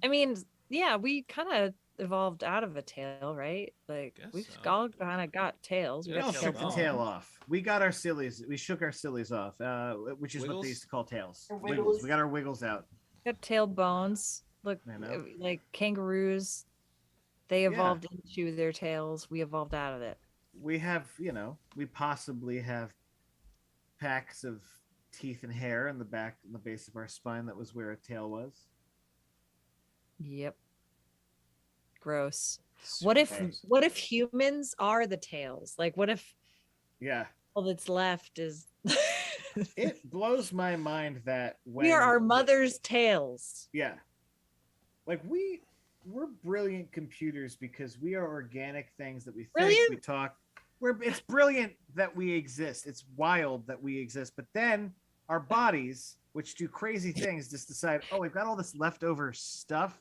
I mean, yeah, we kind of evolved out of a tail, right? Like Guess we've so. all kind of got tails. Yeah, We got all tail shook the bone. tail off. We got our sillies. We shook our sillies off, which is what Wiggles? they used to call tails. Or Wiggles. wiggles. We got our wiggles out. got tail bones. Look, I know. like kangaroos, they Yeah. evolved into their tails. We evolved out of it. We have, we possibly have packs of teeth and hair in the back, in the base of our spine. That was where a tail was. Yep. Gross. Gross. What if humans are the tails? Like what if Yeah. all that's left is It blows my mind that when we are our mother's tails. Yeah. Like we're brilliant computers because we are organic things that we think, Brilliant? we talk. It's brilliant that we exist. It's wild that we exist. But then our bodies, which do crazy things, just decide, oh, we've got all this leftover stuff.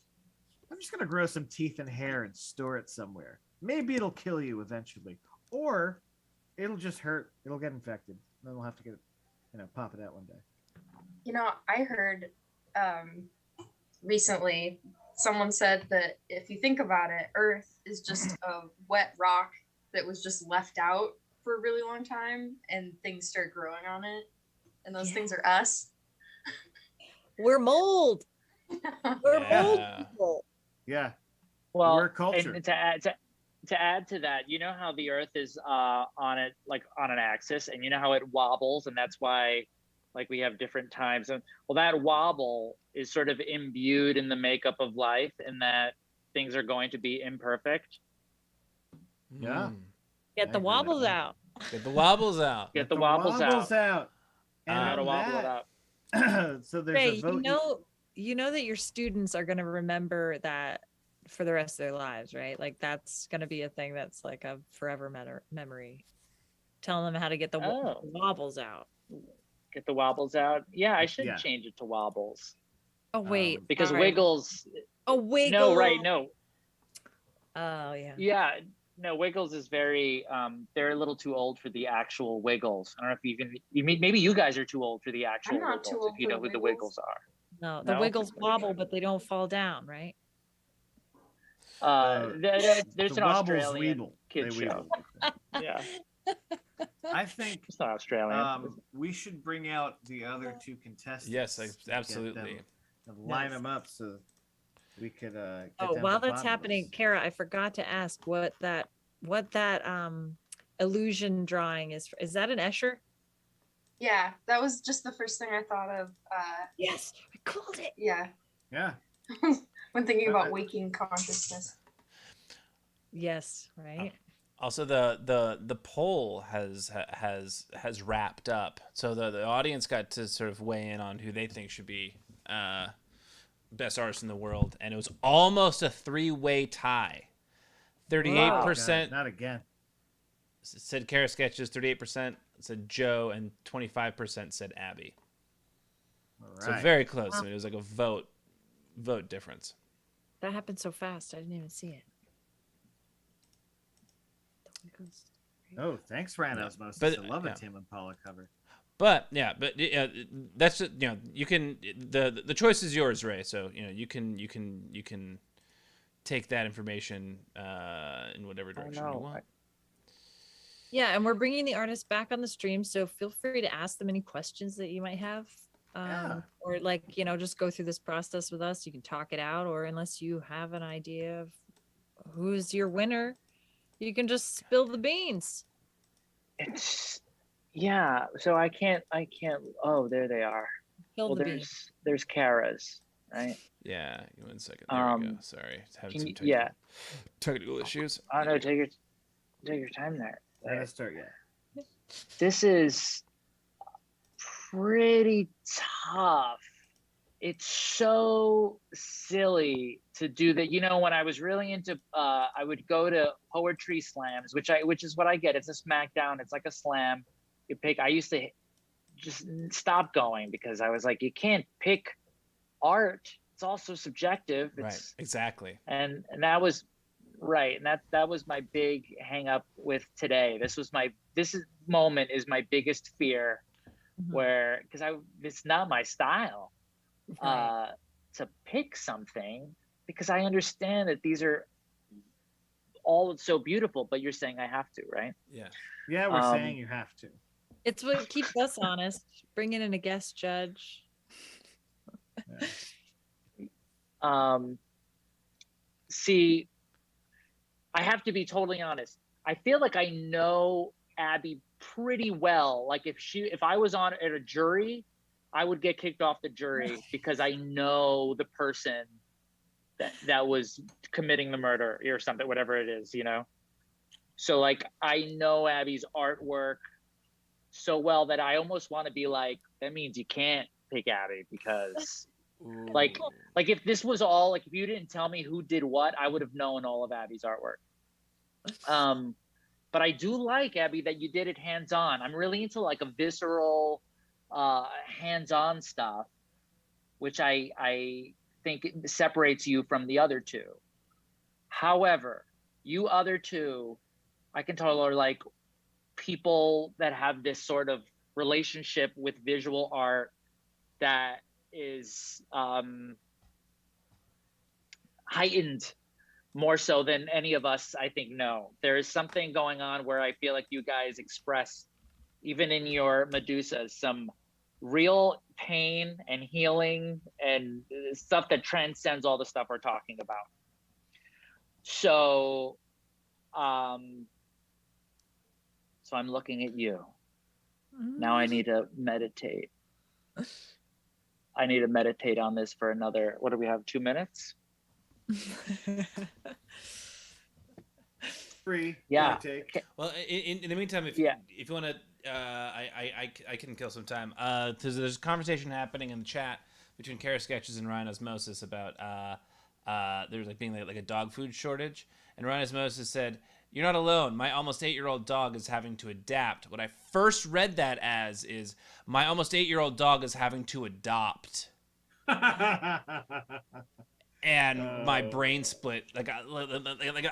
I'm just gonna grow some teeth and hair and store it somewhere. Maybe it'll kill you eventually. Or it'll just hurt. It'll get infected. Then we'll have to get it, pop it out one day. I heard recently someone said that if you think about it, Earth is just a wet rock that was just left out for a really long time and things start growing on it. And those things are us. We're mold. We're mold Yeah. people. Yeah. Well, We're a culture. and to add to that, you know how the Earth is on it, like on an axis, and you know how it wobbles, and that's why like we have different times. And well, that wobble is sort of imbued in the makeup of life, and that things are going to be imperfect. Yeah. Get the I agree with wobbles that. out. Get the wobbles out. Get the wobbles out. And Gotta on wobble it that- out. so there's Ray, a vote. you know that your students are going to remember that for the rest of their lives, right? Like that's going to be a thing that's like a forever memory. Telling them how to get the Oh. wobbles out. Get the wobbles out. Yeah, I should Yeah. change it to wobbles Oh wait, because all right. Wiggles. Oh wiggle. No, right? No, Oh yeah. yeah, no. Wiggles is very. They're a little too old for the actual Wiggles. I don't know if maybe you guys are too old for the actual not Wiggles. too old If you for know the who the Wiggles. Wiggles are. No, the No? wiggles wobble, but they don't fall down, right? There's the an wobbles Australian weeble. kid They show. weeble. Yeah, I think it's not Australian. we should bring out the other two contestants. Yes, and get absolutely. them and line Yes. them up so we could. Get Oh, down while to the that's bottom of happening, this. Kara, I forgot to ask what that illusion drawing is. Is that an Escher? Yeah, that was just the first thing I thought of. Yes, I called it. Yeah, Yeah. when thinking about waking consciousness. Yes, right. Also, the poll has wrapped up, so the audience got to sort of weigh in on who they think should be best artist in the world, and it was almost a 3-way tie. 38% Not again. said Kara Sketches, 38% said Joe, and 25% said Abby. All So right. very close. Wow. I mean, it was like a vote difference. That happened so fast. I didn't even see it. Oh, thanks, Ryan Osmosis. But, I love a yeah. Tim and Paula cover. But yeah, that's just, you can the choice is yours, Ray. So you can take that information in whatever direction you want. Yeah, and we're bringing the artists back on the stream, so feel free to ask them any questions that you might have. Yeah. Or just go through this process with us. You can talk it out, or unless you have an idea of who's your winner, you can just spill the beans. Yeah, so I can't. Oh, there they are. Spill Well, the beans. there's Kara's, right? Yeah, give me 1 second. There we go. Sorry, having some technical issues. I don't know. Take your time there. Let us start yet. This is pretty tough. It's so silly to do that. When I was really into, I would go to poetry slams, which is what I get. It's a Smackdown. It's like a slam. You pick. I used to just stop going because I was like, you can't pick art. It's also subjective. Right, exactly. And that was right. And that was my big hang up with today. This moment is my biggest fear, where because it's not my style. Right. To pick something, because I understand that these are all so beautiful, but you're saying I have to, right? Yeah. Yeah, we're saying you have to. It's what keeps us honest. Bringing in a guest judge. Yeah. See, I have to be totally honest. I feel like I know Abby pretty well. Like if I was on at a jury, I would get kicked off the jury because I know the person that was committing the murder or something, whatever it is, So like I know Abby's artwork so well that I almost want to be like, that means you can't pick Abby because like if this was all like, if you didn't tell me who did what, I would have known all of Abby's artwork. But I do like, Abby, that you did it hands-on. I'm really into like a visceral hands-on stuff, which I think separates you from the other two. However, you other two, I can tell are like people that have this sort of relationship with visual art that is heightened more so than any of us, I think, know. There is something going on where I feel like you guys express, even in your Medusas, some real pain and healing and stuff that transcends all the stuff we're talking about. So, so I'm looking at you. Now I need to meditate. I need to meditate on this for another, what do we have, 2 minutes? Free. Yeah. Well, in the meantime, if you want to, I can kill some time. There's a conversation happening in the chat between Kara Sketches and Ryan Osmosis about there's like being like a dog food shortage, and Ryan Osmosis said, "You're not alone. My almost 8-year-old dog is having to adapt." What I first read that as is my almost 8-year-old dog is having to adopt. And my brain split. Like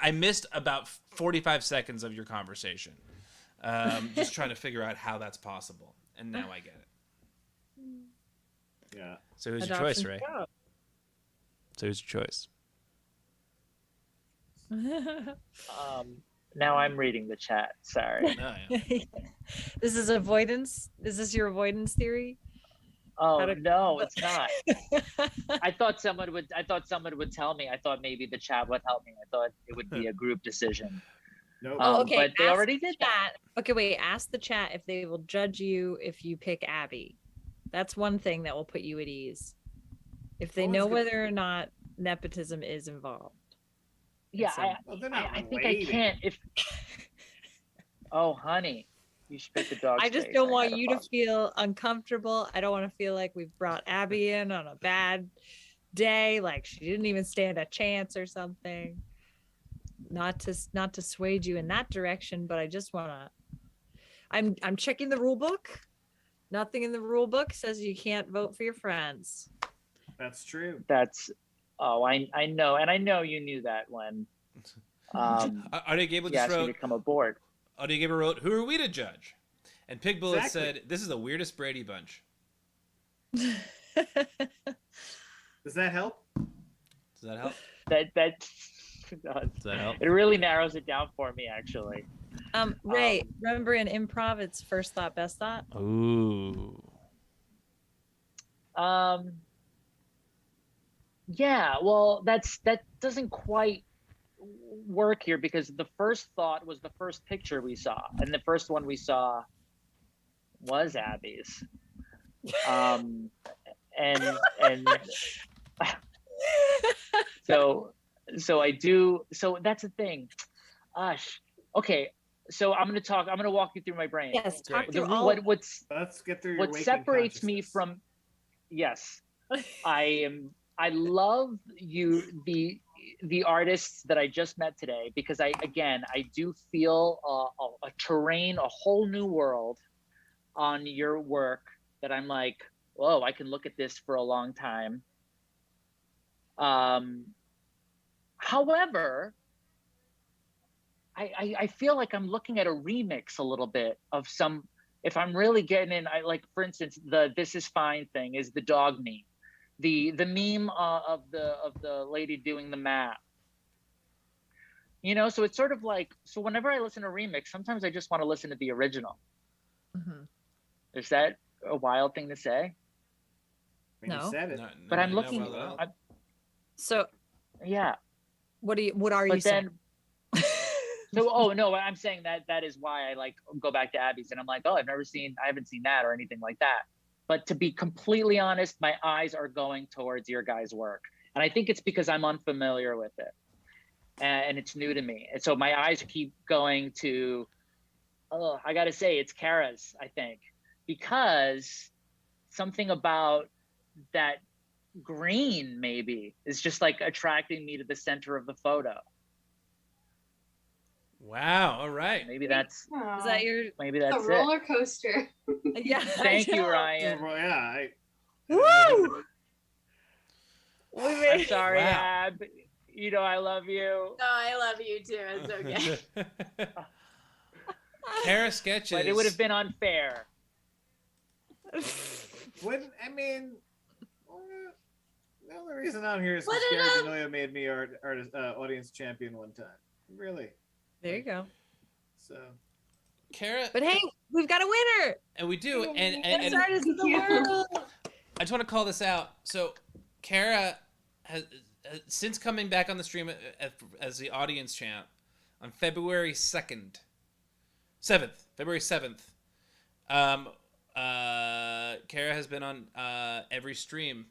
I missed about 45 seconds of your conversation, just trying to figure out how that's possible. And now I get it. Yeah. So who's your choice, Ray? So who's your choice? Now I'm reading the chat. Sorry. Oh, yeah. This is avoidance. Is this your avoidance theory? Oh no, it's not. I thought someone would tell me. I thought maybe the chat would help me. I thought it would be a group decision. Nope. Okay. But they already did that. Okay, wait. Ask the chat if they will judge you if you pick Abby. That's one thing that will put you at ease. If they know whether or not nepotism is involved. Yeah, I think I can't. If oh, honey. You should pick the dog. I just don't want you to feel uncomfortable. I don't want to feel like we've brought Abby in on a bad day, like she didn't even stand a chance or something. Not to sway you in that direction, but I just want to. I'm checking the rule book. Nothing in the rule book says you can't vote for your friends. That's true. I know, and I know you knew that when. Artie Gable just wrote to come aboard. Audie Gaber wrote, "Who are we to judge?" And Pig Bullet said, "This is the weirdest Brady bunch." Does that help? Does that help? That Does that help? It really narrows it down for me, actually. Ray, remember in improv, it's first thought, best thought. Ooh. Yeah. Well, that doesn't quite work here because the first thought was the first picture we saw, and the first one we saw was Abby's. And so I do. So that's the thing. Okay. So I'm gonna walk you through my brain. Yes. Talk through Let's get through. What separates me from? Yes, I love the artists that I just met today because I do feel a terrain, a whole new world on your work that I'm like, whoa, I can look at this for a long time. However, I feel like I'm looking at a remix a little bit of some, if I'm really getting in, for instance, the "This Is Fine" thing is the dog meme. The meme of the lady doing the math. You know, so it's sort of like, so whenever I listen to remix, sometimes I just want to listen to the original. Mhm. Is that a wild thing to say? I mean, No. you said it. But I'm no, looking. well, well. So Yeah. what are you But saying? So, oh no, I'm saying that is why I like go back to Abby's and I'm like, oh, I haven't seen that or anything like that. But to be completely honest, my eyes are going towards your guys' work. And I think it's because I'm unfamiliar with it and it's new to me. And so my eyes keep going to, oh, I got to say it's Kara's, I think, because something about that green maybe is just like attracting me to the center of the photo. Wow. All right. Maybe that's Is that your maybe a that's it. roller coaster? yeah? Thank you, Ryan. Well, yeah. Woo! We I'm made sorry, Wow. Ab. You know I love you. No, I love you too. It's okay. Kara sketches. But it would have been unfair. Wouldn't I mean? The only reason I'm here is What because did Gary Denoya made me audience champion one time. Really. There you go. So. Kara, But hey, we've got a winner. and we do, and Best artist in the world. I just want to call this out. So, Kara has since coming back on the stream as the audience champ on February 7th. Kara has been on every stream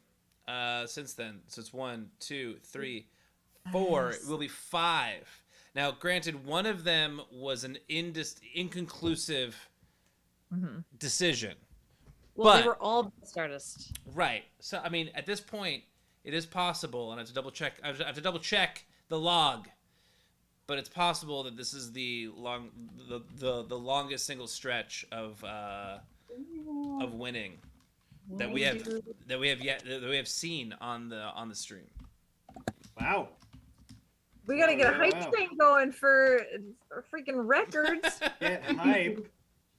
since then. So it's 1, 2, 3, 4. Nice. It will be 5. Now, granted, one of them was an inconclusive decision. Well, But- they were all best artists. Right. So I mean, at this point, it is possible, and I have to double check. I have to double check the log, but it's possible that this is the longest single stretch of winning that we have seen on the stream. Wow. We gotta get a hype Wow. train going for freaking records. Get hype.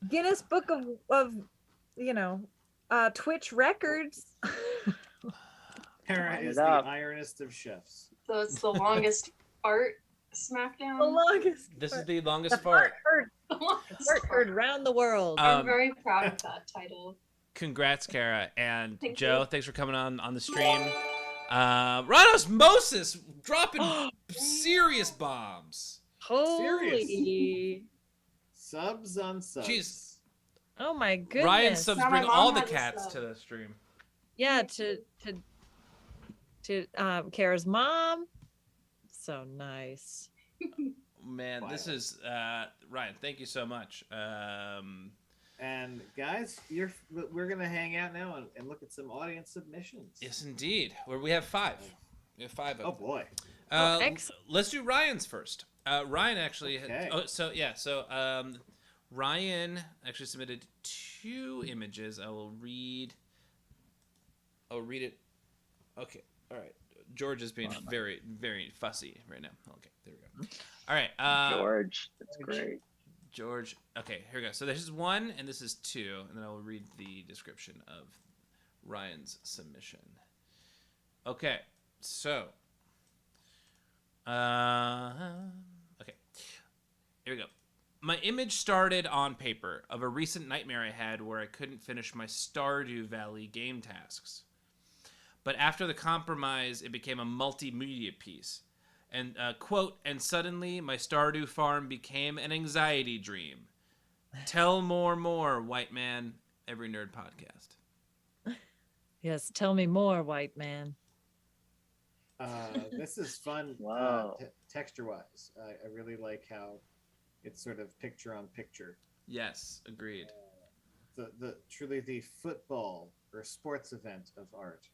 Guinness Book of Twitch records. Kara Line is it the up. ironest of chefs. So it's the longest art Smackdown. The longest. This is fart- the longest the fart. fart heard round the world. I'm very proud of that title. Congrats, Kara, and Thank Joe. you. Thanks for coming on the stream. Rhinos Moses dropping serious bombs. Holy. Subs on subs. Jeez. Oh my goodness. Ryan subs Now my bring mom all the has a cats sub. to the stream. Yeah, to Kara's mom. So nice. Man, this Wow. is Ryan. Thank you so much. And guys, we're gonna hang out now and look at some audience submissions. Yes, indeed. Where we have 5. We have 5 of Oh them. boy. Excellent. Let's do Ryan's first. Ryan actually. Okay. Ryan actually submitted 2 images. I will read. I'll read it. Okay. All right. George is being very, very fussy right now. Okay. There we go. All right. George, that's great. George. Okay. Here we go. So this is 1 and this is 2, and then I will read the description of Ryan's submission. Okay. So. Okay. Here we go. My image started on paper of a recent nightmare I had where I couldn't finish my Stardew Valley game tasks. But after the compromise, it became a multimedia piece. And, quote, and suddenly my Stardew farm became an anxiety dream. Tell more, white man. Every nerd podcast. Yes, tell me more, white man. This is fun. Wow. Texture-wise, I really like how it's sort of picture on picture. Yes, agreed. The truly the football or sports event of art.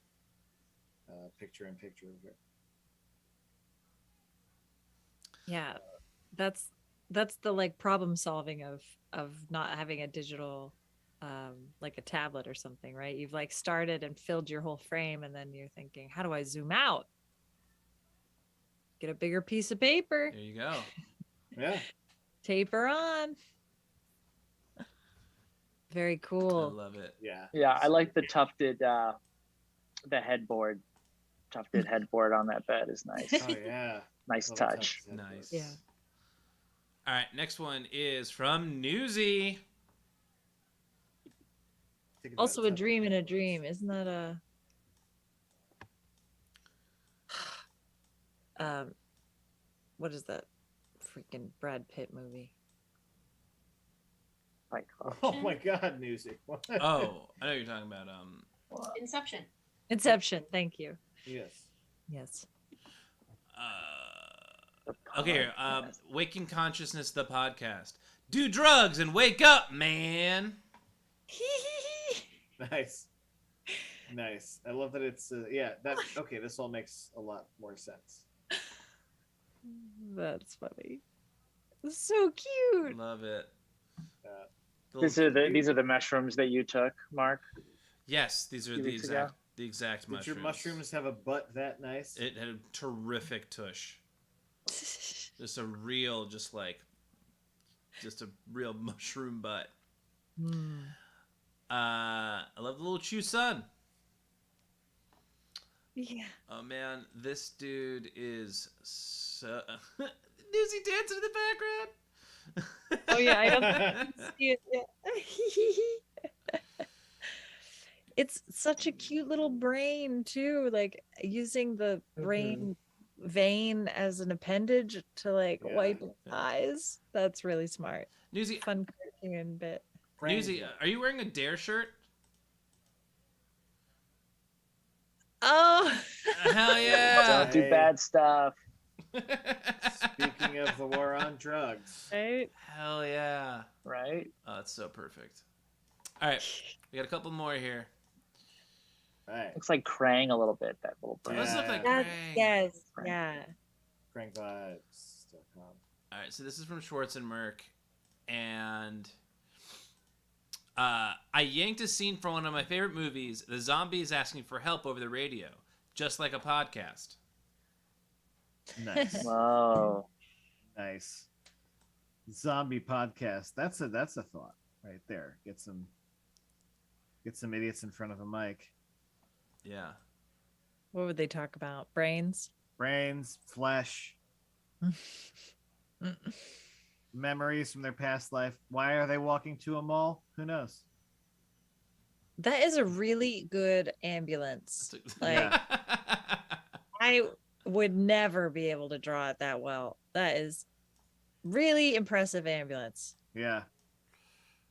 Picture in picture of it. Yeah, that's the like problem solving of not having a digital like a tablet or something, right? You've like started and filled your whole frame, and then you're thinking, how do I zoom out? Get a bigger piece of paper, There you go. Yeah. taper on. Very I cool. love it. Yeah. Yeah, I like the tufted the headboard. Tufted headboard on that bed is nice. Oh yeah. Nice Well, that's touch. how- Nice. Yeah. All right, next one is from Newsy. Also a dream in a dream. Isn't that a what is that freaking Brad Pitt movie? Oh my God, Newsy. What? Oh, I know you're talking about Inception. Inception. Thank you. Yes. Yes. Okay, Waking Consciousness, the podcast. Do drugs and wake up, man. Nice. Nice. I love that it's okay, this all makes a lot more sense. That's funny. So cute. Love it. These are the mushrooms that you took, Mark. Yes, these are Few the weeks ago. exact Did mushrooms. your mushrooms have a butt that nice? It had a terrific tush. Just a real mushroom butt. I love the little Chew Sun. Yeah. Oh man, this dude is so. Newsy dancing in the background. Oh yeah, I don't see it. Yeah. It's such a cute little brain too, like using the brain vein as an appendage to wipe its eyes. That's really smart. Newsy, Fun cartoon bit. Newsy, are you wearing a Dare shirt? Oh. Hell yeah! Don't do bad stuff. Speaking of the war on drugs. Right? Hell yeah! Right? Oh, that's so perfect. All right, we got a couple more here. Right. Looks like Krang a little bit. That little It bird. does look like That's, Krang. yes. Right. Yeah. Crankvibes.com. All right, so this is from Schwartz and Merck, and I yanked a scene from one of my favorite movies. The zombie is asking for help over the radio, just like a podcast. Nice. Whoa. Nice. Zombie podcast. That's a thought right there. Get some idiots in front of a mic. Yeah. What would they talk about? Brains? Brains, flesh, memories from their past life. Why are they walking to a mall? Who knows? That is a really good ambulance. Like, I would never be able to draw it that well. That is really impressive ambulance. Yeah.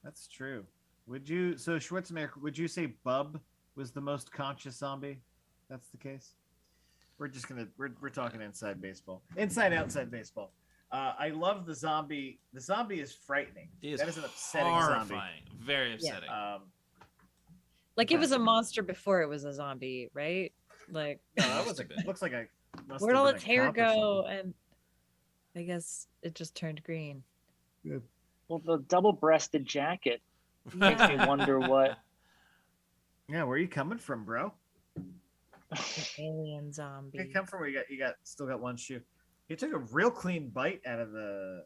That's true. Schwarzenegger, would you say Bub was the most conscious zombie? That's the case. We're talking inside baseball. Outside baseball. I love the zombie. The zombie is frightening. That is an upsetting horrifying. zombie. Very upsetting. Like it was a monster before it was a zombie, right? Like that was looks like a. Where'd all its hair go? And I guess it just turned green. Good. Well, the double-breasted jacket makes me wonder what. Yeah, where are you coming from, bro? Alien zombie. Where you come from? You still got one shoe. You took a real clean bite out of the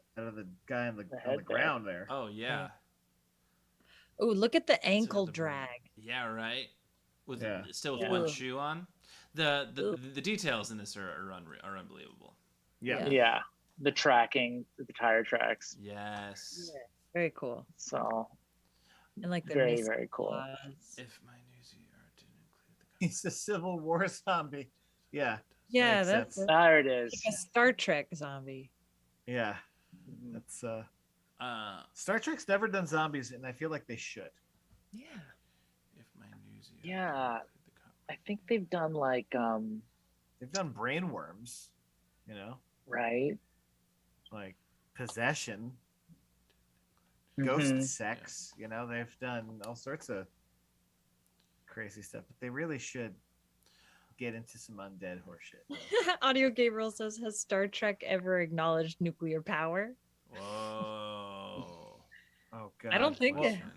guy on the ground there. Oh yeah. Oh, look at the ankle drag. Yeah, right. Still with Yeah. one shoe on. The details in this are unbelievable. Yeah. Yeah. The tracking, the tire tracks. Yes. Yeah, very cool. So. And like the very, mist very cool. claws. If my newsy art didn't include the. He's a Civil War zombie. Yeah. Yeah, makes that's sense. There it is. like a Star Trek zombie. Yeah. That's Star Trek's never done zombies, and I feel like they should. Yeah. If my newsy. art Yeah. didn't include the copy. I think they've done like They've done brain worms, right. like possession, ghost sex. They've done all sorts of crazy stuff, but they really should get into some undead horseshit. Audio Gabriel says, has Star Trek ever acknowledged nuclear power? Whoa. Oh god. I don't think it. Question.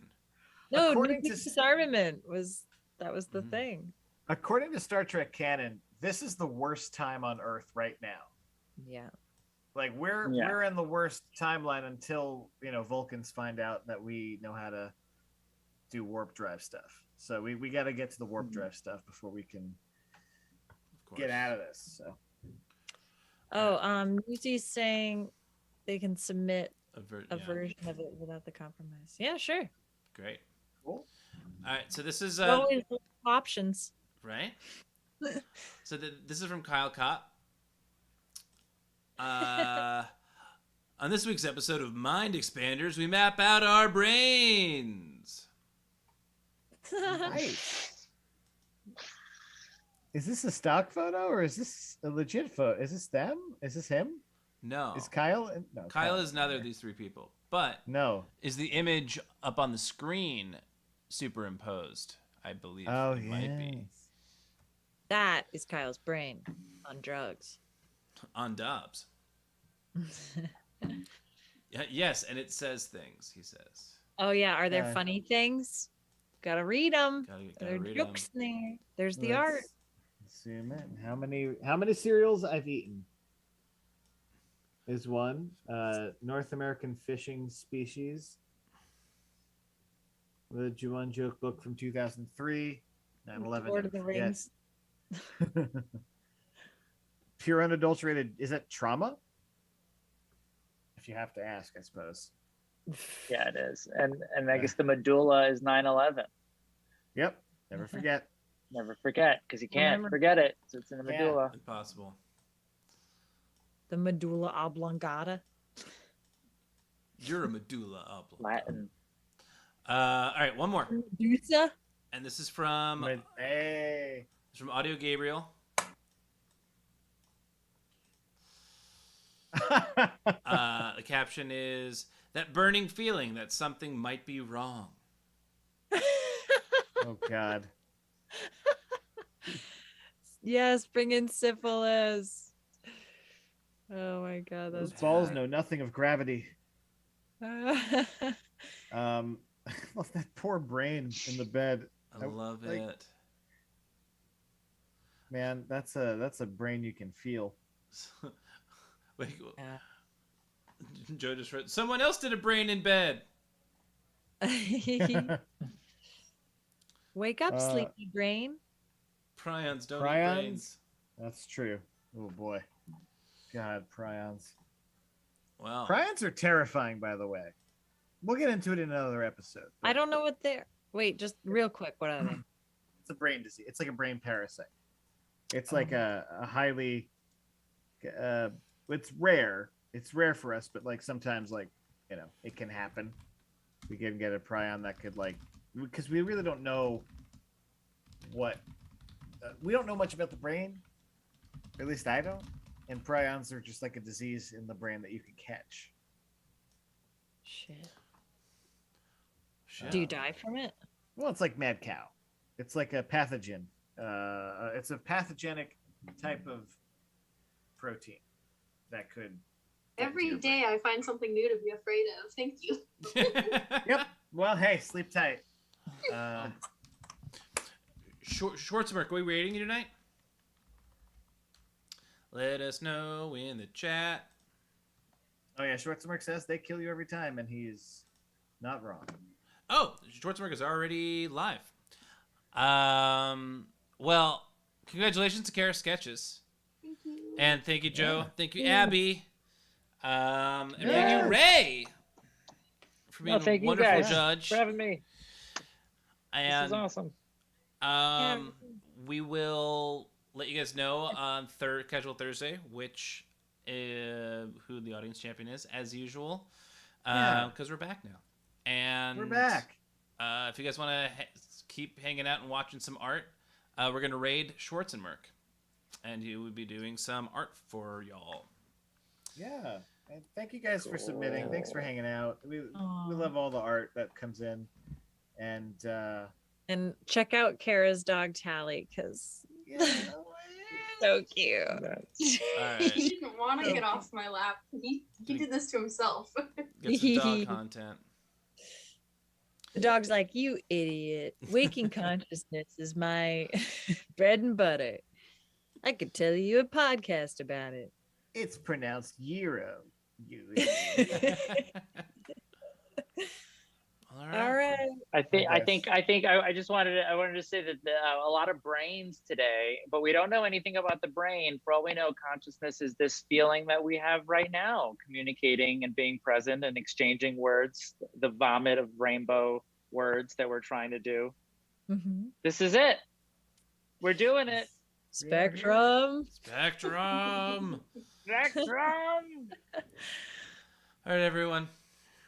No, According nuclear to- disarmament was the thing. According to Star Trek canon, this is the worst time on Earth right now. Yeah. Like we're in the worst timeline until Vulcans find out that we know how to do warp drive stuff. So we got to get to the warp drive stuff before we can Of course. get out of this. So Oh, Newsy's saying they can submit a Yeah. version of it without the compromise. Yeah, sure. Great. Cool. All right, so this is Always options. right. So this is from Kyle Kopp. On this week's episode of Mind Expanders, we map out our brains. Nice. Is this a stock photo or is this a legit photo? Is this them? Is this him? No, Is Kyle? No. Kyle is neither of these three people. But No. is the image up on the screen superimposed? I believe Oh it might be That is Kyle's brain on drugs. on Dobbs. Yes, and it says things. He says. Oh yeah, are there Yeah. funny things? Gotta read them. Gotta There are read 'em. jokes in there. There's the Let's art. Zoom in. How many cereals I've eaten? Is one North American fishing species. The Juwan joke book from 2003. 9/11. Lord of the Rings. Pure unadulterated. Is that trauma? If you have to ask, I suppose. Yeah, it is. And I guess the medulla is 9/11. Yep. Never forget. Never forget, because you can't Remember. forget it. So it's in the Yeah. medulla. Impossible. The medulla oblongata. You're a medulla oblongata. Latin. All right, one more, Medusa. and this is from Hey. Audio Gabriel. The caption is that burning feeling that something might be wrong. Oh God. Yes, bring in syphilis. Oh my god, Those that's balls know nothing of gravity. bad. That poor brain in the bed. I love like- it. Man, that's a brain you can feel. Wait, Yeah. Joe just wrote, someone else did a brain in bed. Wake up, Uh, sleepy brain. Prions don't eat Prions? brains. That's true. Oh boy. God, prions. Wow. Prions are terrifying, by the way. We'll get into it in another episode. I don't know what they're. Wait, just real quick. What are they? It's a brain disease. It's like a brain parasite. It's like a highly it's rare. It's rare for us, but like sometimes it can happen. We can get a prion that could because we really don't know what we don't know much about the brain. Or at least I don't. And prions are just like a disease in the brain that you can catch. Shit. Shit. Do you die from it? Well, it's like mad cow. It's like a pathogen. It's a pathogenic type of protein that could. get into Every your day I find something new to be afraid of. Thank you. brain. Yep. Well, hey, sleep tight. Schwarzenberg, are we rating you tonight? Let us know in the chat. Oh yeah, Schwarzenberg says they kill you every time, and he's not wrong. Oh, Schwarzenberg is already live. Well, congratulations to Kara Sketches. Thank you. And thank you, Joe. Yeah. Thank you, Abby. And thank Yeah. you, Ray, for being No, thank a you wonderful guys judge. for having me. This And is awesome. we will let you guys know on Casual Thursday which who the audience champion is, as usual, Yeah. because we're back now. And We're back. If you guys want to keep hanging out and watching some art, we're gonna raid Schwarzenberg, and he will be doing some art for y'all. Yeah. And thank you guys for submitting. Thanks for hanging out. We Aw. love all the art that comes in, and And check out Kara's dog Tally because so cute. All He right, didn't want to get off my lap. He did this to himself. get some dog content. The dog's like, you idiot. Waking consciousness is my bread and butter. I could tell you a podcast about it. it's pronounced gyro. You All All right. I just wanted to say that a lot of brains today, but we don't know anything about the brain. For all we know, consciousness is this feeling that we have right now, communicating and being present and exchanging words, the vomit of rainbow words that we're trying to do. Mm-hmm. This is it. We're doing it. Spectrum. Spectrum. Spectrum. All right, everyone.